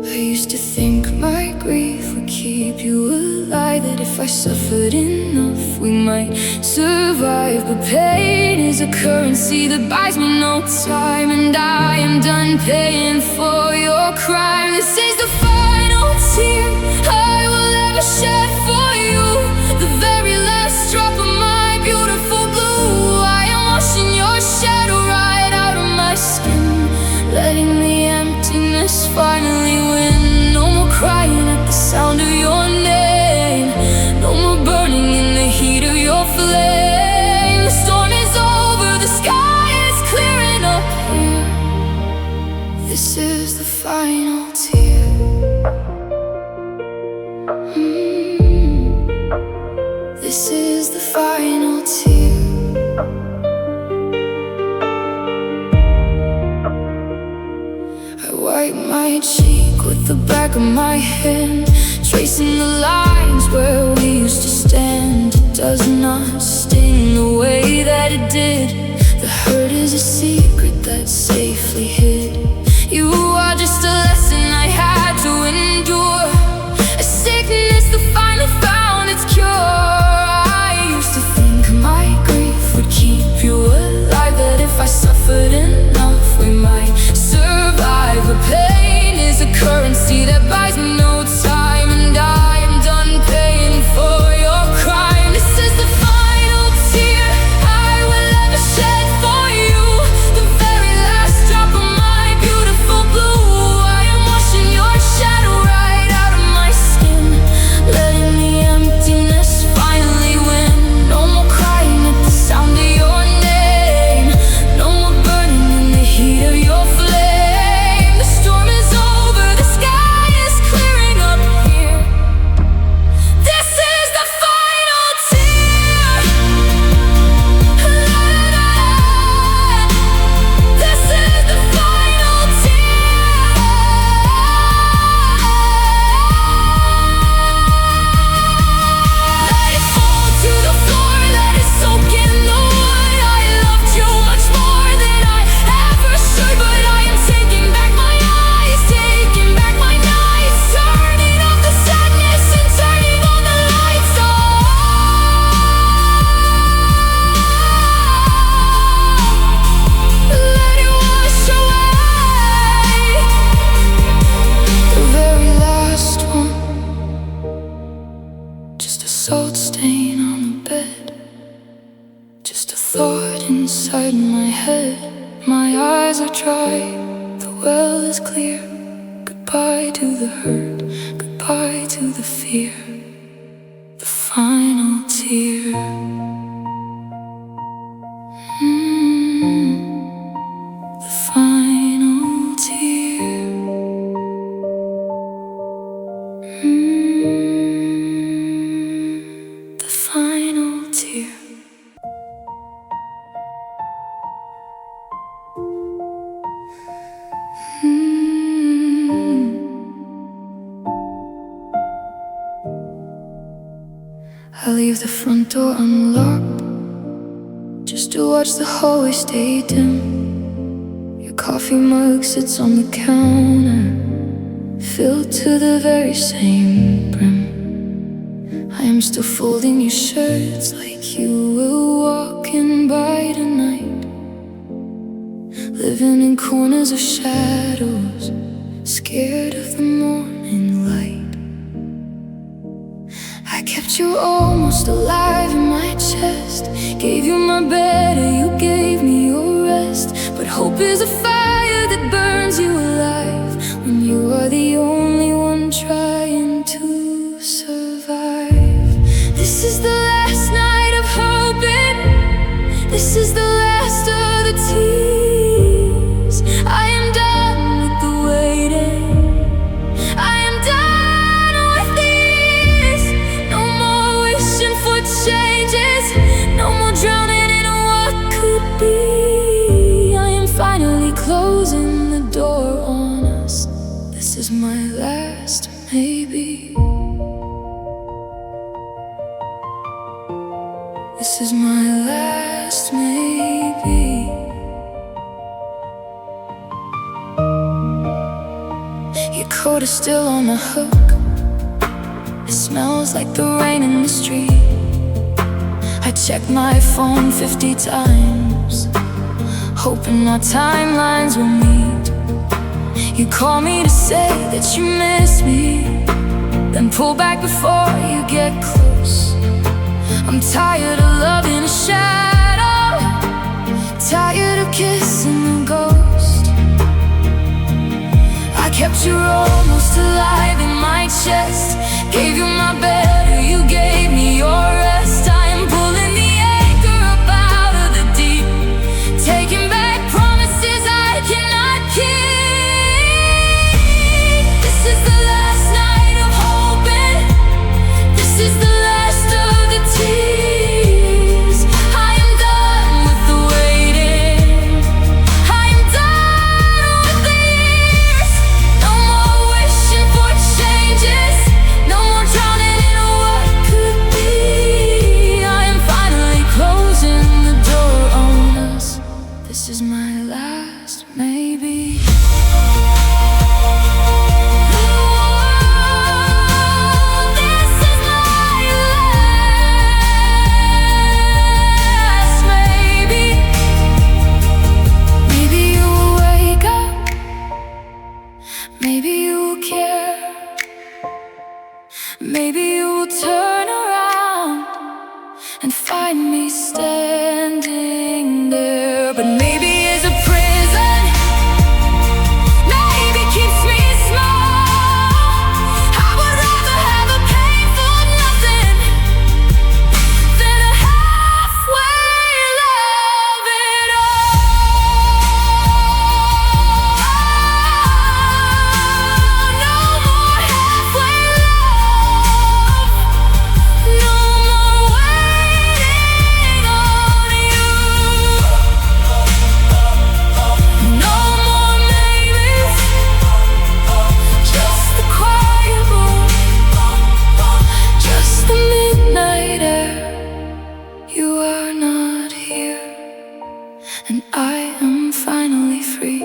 I used to think my grief would keep you alive, that if I suffered enough we might survive. But pain is a currency that buys me no time, and I am done paying for your crime. This is the final tear I will ever shed for you, the very last drop of my beautiful blue. I am washing your shadow right out of my skin, letting the emptiness finally win. No more crying at the sound of your name, no more burning in the heat of your flame. The storm is over, the sky is clearing up here. This is the final tear. This is the final tear. I wipe my cheek with the back of my hand, tracing the lines where we used to stand. It does not sting the way that it did. The hurt is a secret that's safely hid. You are just a lesson I had to endure, a sickness that finally found its cure. I used to think my grief would keep you alive, that if I suffered enough we might survive. But pain is a currency that buys me no time, and I am done paying for your crime. This is the final tear I will ever shed. dry, the well is clear. Goodbye to the hurt, goodbye to the fear. The final tear. The final tear. The final tear. I leave the front door unlocked just to watch the hallway stay dim. Your coffee mug sits on the counter, filled to the very same brim. I am still folding your shirts like you were walking by tonight, living in corners of shadows, scared of the morning light. I kept you almost alive in my chest, gave you my better, you gave me your rest. But hope is a fire that burns you alive when you are the only one trying to survive. This is the last night of hoping, this is the last of the tears. I am done with the waiting, I am done with this. No more wishing for changes, no more drowning in what could be. I am finally closing the door on us. This is my last maybe. This is my last maybe. Your coat is still on the hook, it smells like the rain in the street. I checked my phone 50 times, hoping our timelines will meet. You call me to say that you miss me, then pull back before you get close. I'm tired of loving a shadow, tired of kissing a ghost. I kept you almost alive in my chest, gave you my better, you gave me your rest. I am pulling the anchor up out of the deep, taking back promises I cannot keep. This is the last night of hoping, this is the last of the tears. I am done with the waiting, I am done with the years. No more wishing for changes, no more drowning in what could be. I am finally closing the door on us. This is my last maybe. Maybe you will care, maybe you will turn around and find me standing there. But maybe it's a prison, maybe keeps me small. I would rather have a painful nothing than a halfway love at all. No more halfway love, no more waiting on you. No more maybes, just the quiet room, just the midnight air. You are not here, and I am finally free.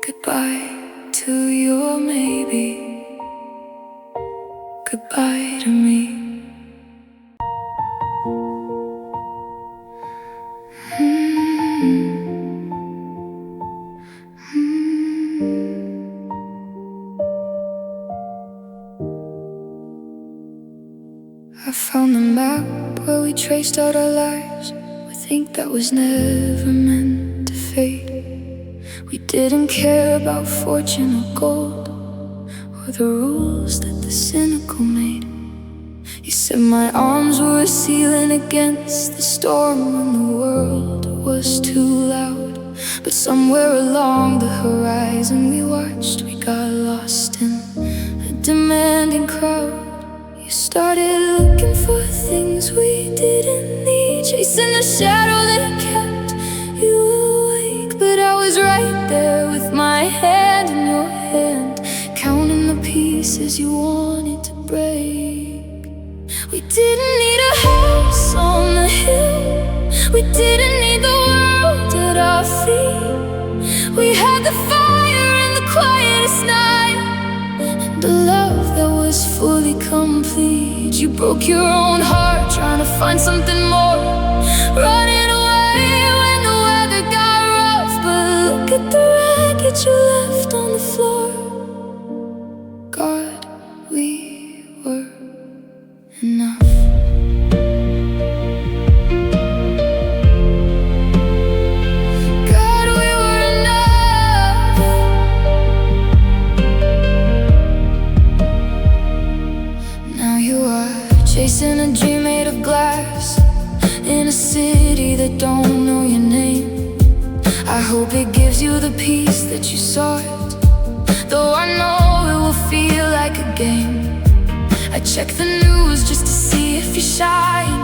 Goodbye to your maybe, goodbye to me. I found the map where we traced out our lives. We think that was never meant to fade. We didn't care about fortune or gold, or the rules that the cynical made. You said my arms were a ceiling against the storm when the world was too loud. But somewhere along the horizon we watched, we got lost in a demanding crowd. You started looking for things we didn't need, chasing a shadow that kept you awake. But I was right there with my hand in your hand, counting the pieces you wanted to break. We didn't need a house on the hill, we didn't need the world at our feet. We had the fire in the quietest night, and a love that was fully complete. You broke your own heart trying to find something more, running away when the weather got rough. But look at the wreckage you left on the floor. God, we were enough. God, we were enough. Now you are chasing a dream made of glass in a city that don't know your name. I hope it gives you the peace that you sought, though I know it will feel like a game. I check the news just to see if you shine,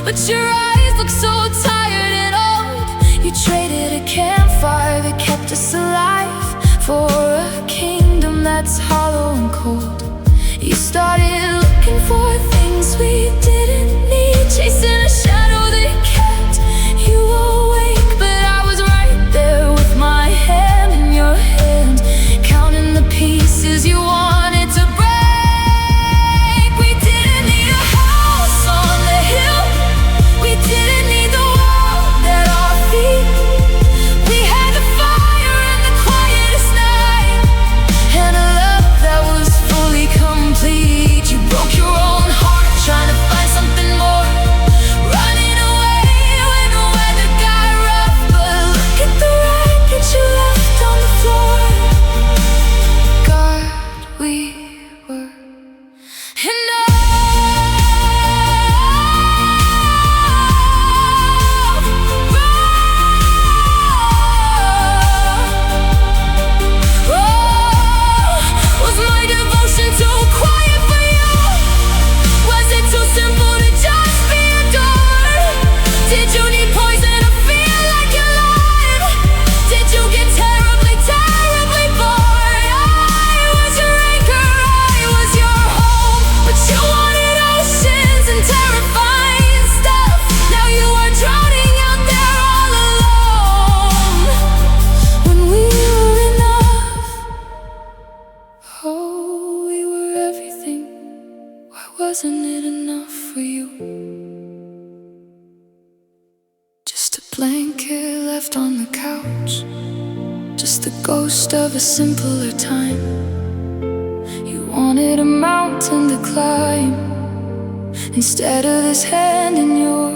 but your eyes look so tired and old. You traded a campfire that kept us alive for a kingdom that's hollow and cold. You started looking for things we didn't need, chasing a shadow that kept you awake. But I was right there with my hand in your hand, counting the pieces you wanted to break. Wasn't it enough for you? Just a blanket left on the couch, just the ghost of a simpler time. You wanted a mountain to climb instead of this hand in your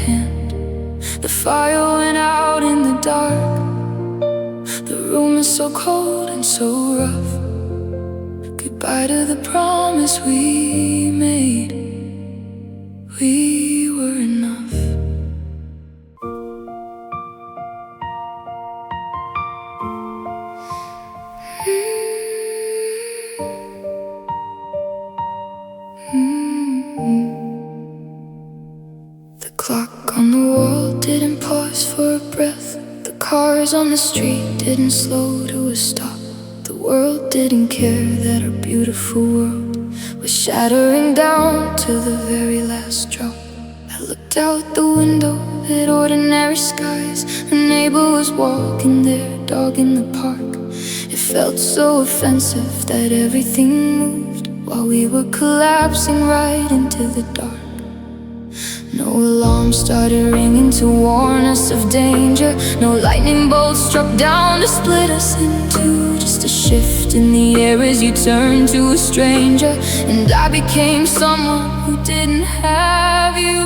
hand. The fire went out in the dark, the room is so cold and so rough. Goodbye to the promise we made, we were enough. The clock on the wall didn't pause for a breath, the cars on the street didn't slow to a stop. The world didn't care that our beautiful world was shattering down to the very last drop. I looked out the window at ordinary skies. A neighbor was walking their dog in the park. It felt so offensive that everything moved while we were collapsing right into the dark. No alarm started ringing to warn us of danger. No lightning bolt struck down to split us in two. Just a shift in the air as you turned to a stranger, and I became someone who didn't have you.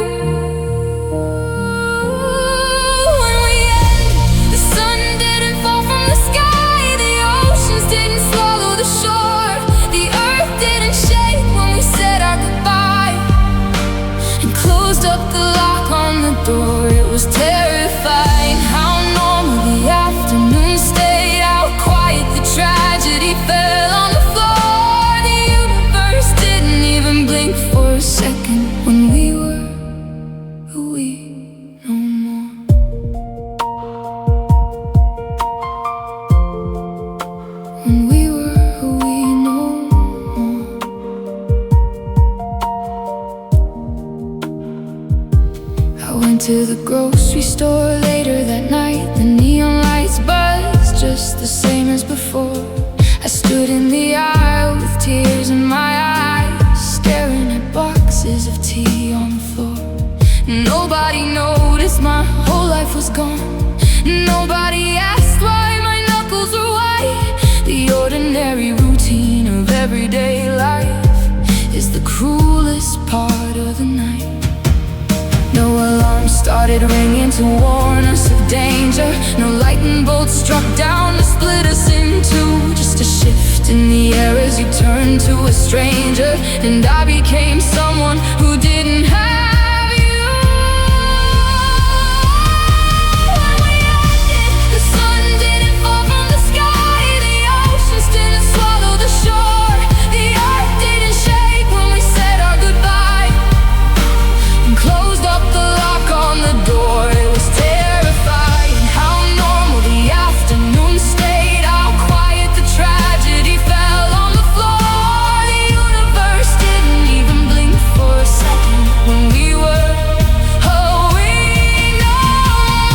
When we ended, the sun didn't fall from the the sky, the oceans didn't swallow the shore. The earth didn't shake when we said our goodbye and closed up the lock on the door. It was terrifying how normal the afternoon stayed out quiet. The tragedy fell on the floor. The universe didn't even blink for a second when we were who we no more. When we were who we no more. I went to the grocery store later that night. The neon lights buzzed just the same as before. I stood in the aisle with tears in my eyes, staring at boxes of tea on the floor. Nobody noticed my whole life was gone. Nobody asked why my knuckles were white. The ordinary routine of everyday life is the cruelest part of the night. No alarm started ringing to warn us of danger. No lightning bolt struck down to split us in two. Just a shift in the air as you turned to a stranger, and I became someone who didn't have you. When we ended, the sun didn't fall from the sky. The oceans didn't swallow the shore. The earth didn't shake when we said our goodbye and closed up the lock on the door. It was terrifying how normal the afternoon stayed out quiet. The tragedy fell on the floor. The universe didn't even blink for a second when we were oh we no more.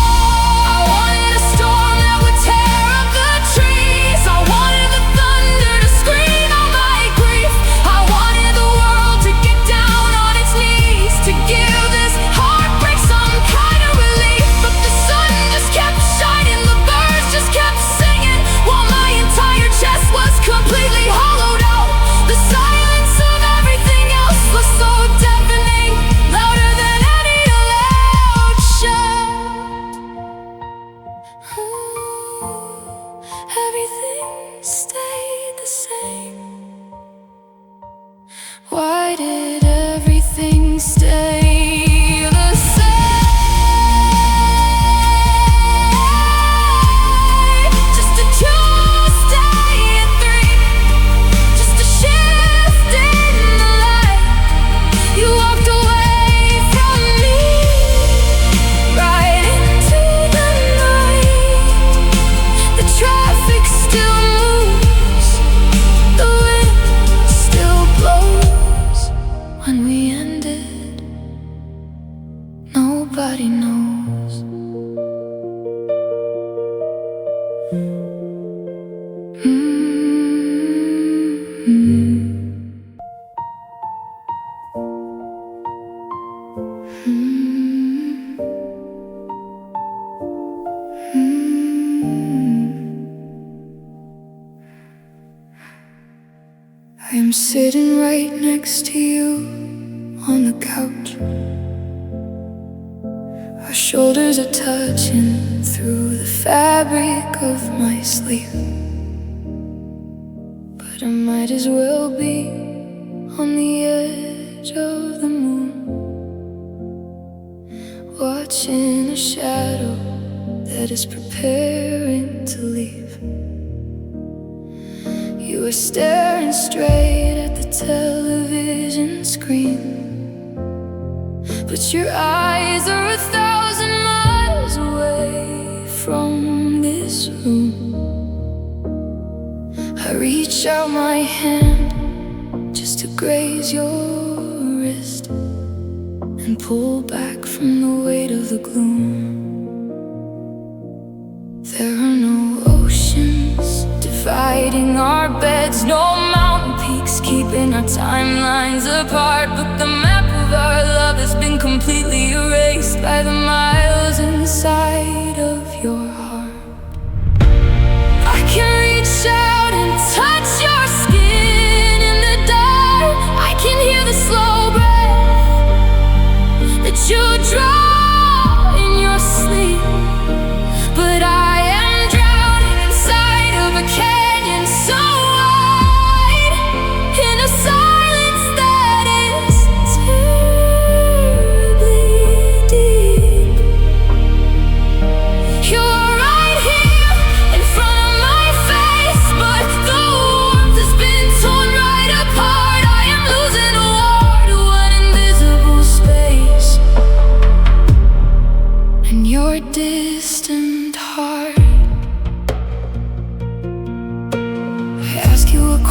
I wanted a storm that would tear up the trees. I wanted the thunder to scream out my grief. I wanted the world to get down on its knees to give this heartbreak some kind of relief. But the sun just kept shining, the birds just kept singing, while my entire chest was completely hollowed out. The silence of everything else was so deafening, louder than any loud shout. Everything stayed the same. Why did everything stay the same? Just a Tuesday at 3, just a shift in the light. You walked away from me, right into the night. The traffic still moves, the wind still blows. When we ended, nobody knows. I'm sitting right next to you on the couch. Our shoulders are touching through the fabric of my sleep. But I might as well be on the edge of the moon, watching a shadow that is preparing to leave. You were staring straight at the television screen, but your eyes are 1,000 miles away from this room. I reach out my hand just to graze your wrist and pull back from the weight of the gloom. There are no oceans dividing our beds, no mountain peaks keeping our timelines apart. But the map of our love has been completely erased by the miles inside of your heart. I can reach out and touch your skin in the dark. I can hear the slow breath that you draw in your sleep. But I am drowning inside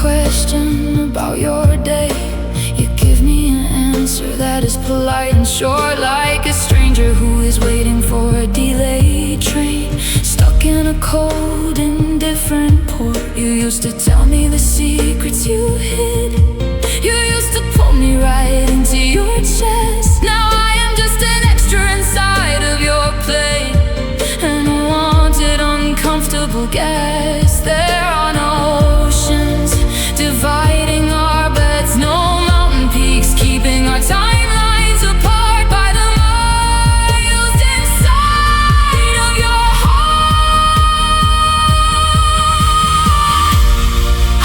question about your day, you give me an answer that is polite and short, like a stranger who is waiting for a delayed train, stuck in a cold, indifferent port. You used to tell me the secrets you hid. You used to pull me right into your chest. Now I am just an extra inside of your plane, an unwanted, uncomfortable guest. There are no oceans dividing our beds, no mountain peaks keeping our timelines apart by the miles inside of your heart.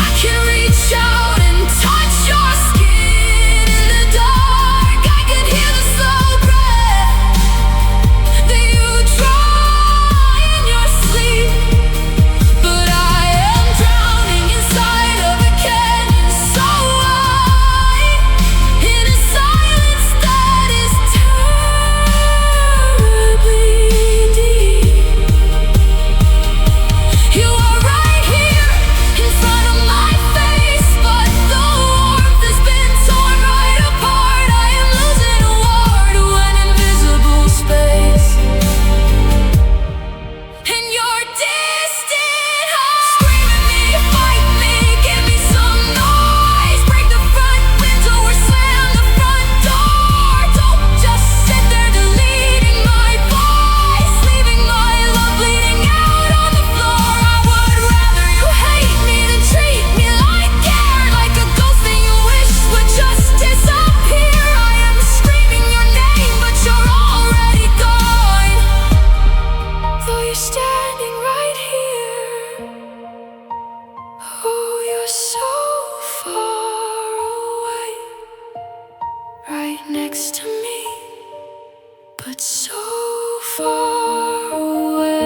I can reach out and touch your skin in the dark. I can hear the slow breath that you draw in your sleep. But I am drowning inside of a canyon so wide, in a silence that is terribly deep. You are right here in front of my face, but the warmth has been torn right apart. I am losing a war to an invisible space, and you're distant heart. Scream at me, fight me, give me some noise. Break the front window or slam the front door. Don't just sit there deleting my voice, leaving my love bleeding out on the floor. I would rather you hate me than treat me like air, like a ghost that you wish would just disappear. I am screaming your name, but you're already gone, though you're standing right here. Oh, you're so far away, right next to me, but so far away.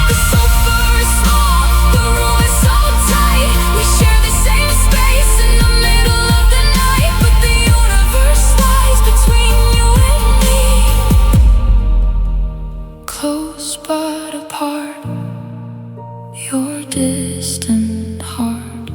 The sofa is small, the room is so tight. We share the same space in the middle of the night, but the universe lies between you and me, close but apart. Your distant heart.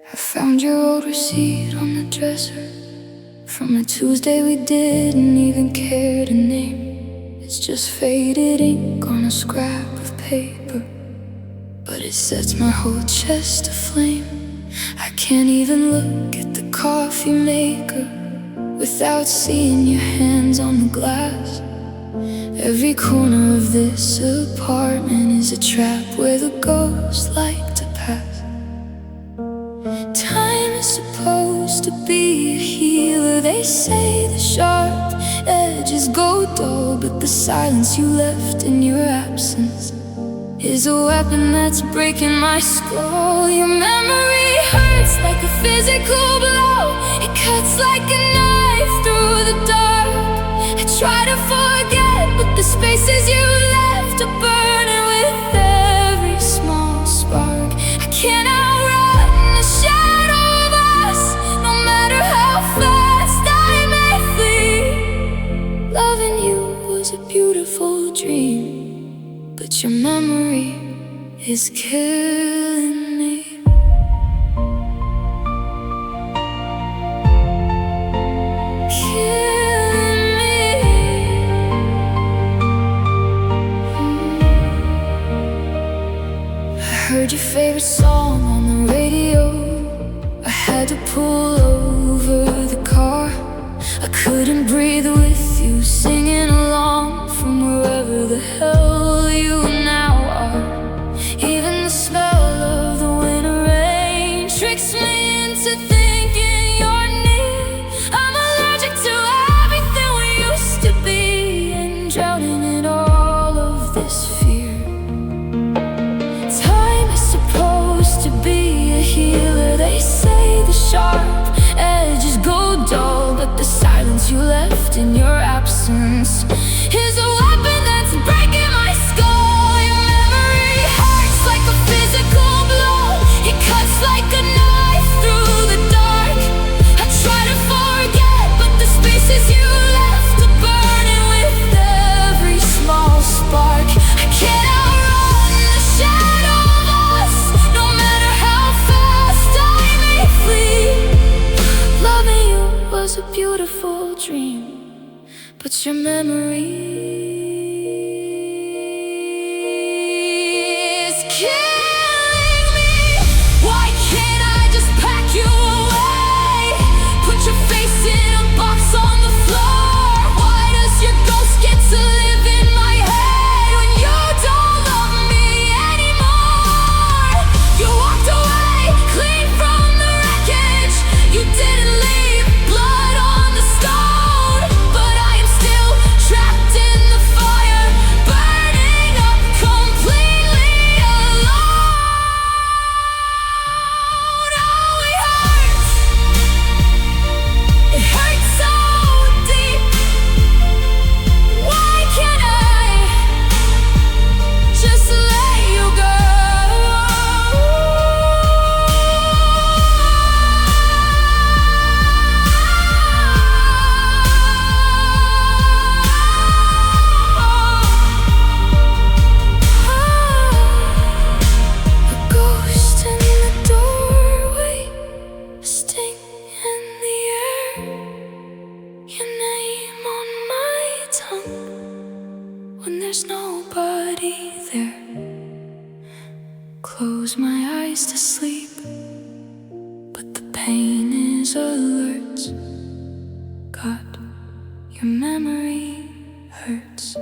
I found your old receipt on the dresser from a Tuesday we didn't even care to name. It's just faded ink on a scrap of paper, but it sets my whole chest aflame. I can't even look at the coffee maker without seeing your hands on the glass. Every corner of this apartment is a trap where the ghosts like to pass. Time is supposed to be a healer. They say the sharp edges go dull, but the silence you left in your absence is a weapon that's breaking my skull. Your memory hurts like a physical blow. It cuts like a knife through the dark. I try to forget, but the spaces you left are burning with every small spark. I can't outrun the shadow of us, no matter how fast I may flee. Loving you was a beautiful dream, but your memory is killing me. Killing me. I heard your favorite song on the radio. I had to pull over the car. I couldn't breathe with you singing along from wherever the hell you now are. Even the smell left in your absence is a weapon that's breaking my skull. Your memory hurts like a physical blow. It cuts like a knife through the dark. I try to forget, but the spaces you left are burning with every small spark. I can't outrun the shadow of us, no matter how fast I may flee. Loving you was a beautiful dream, but your memory is killing me. Why can't I just pack you away? Put your face in a box on the floor. Why does your ghost get to live in my head when you don't love me anymore? You walked away clean from the wreckage. You didn't leave blood on the stone, but I am still trapped in the fire, burning up completely alone. Oh, it hurts so deep. Why can't I just let you go? A ghost in the doorway, a sting in the air, your name on my tongue when there's nobody there. Close my eyes to sleep, but the pain is alert. God, your memory hurts.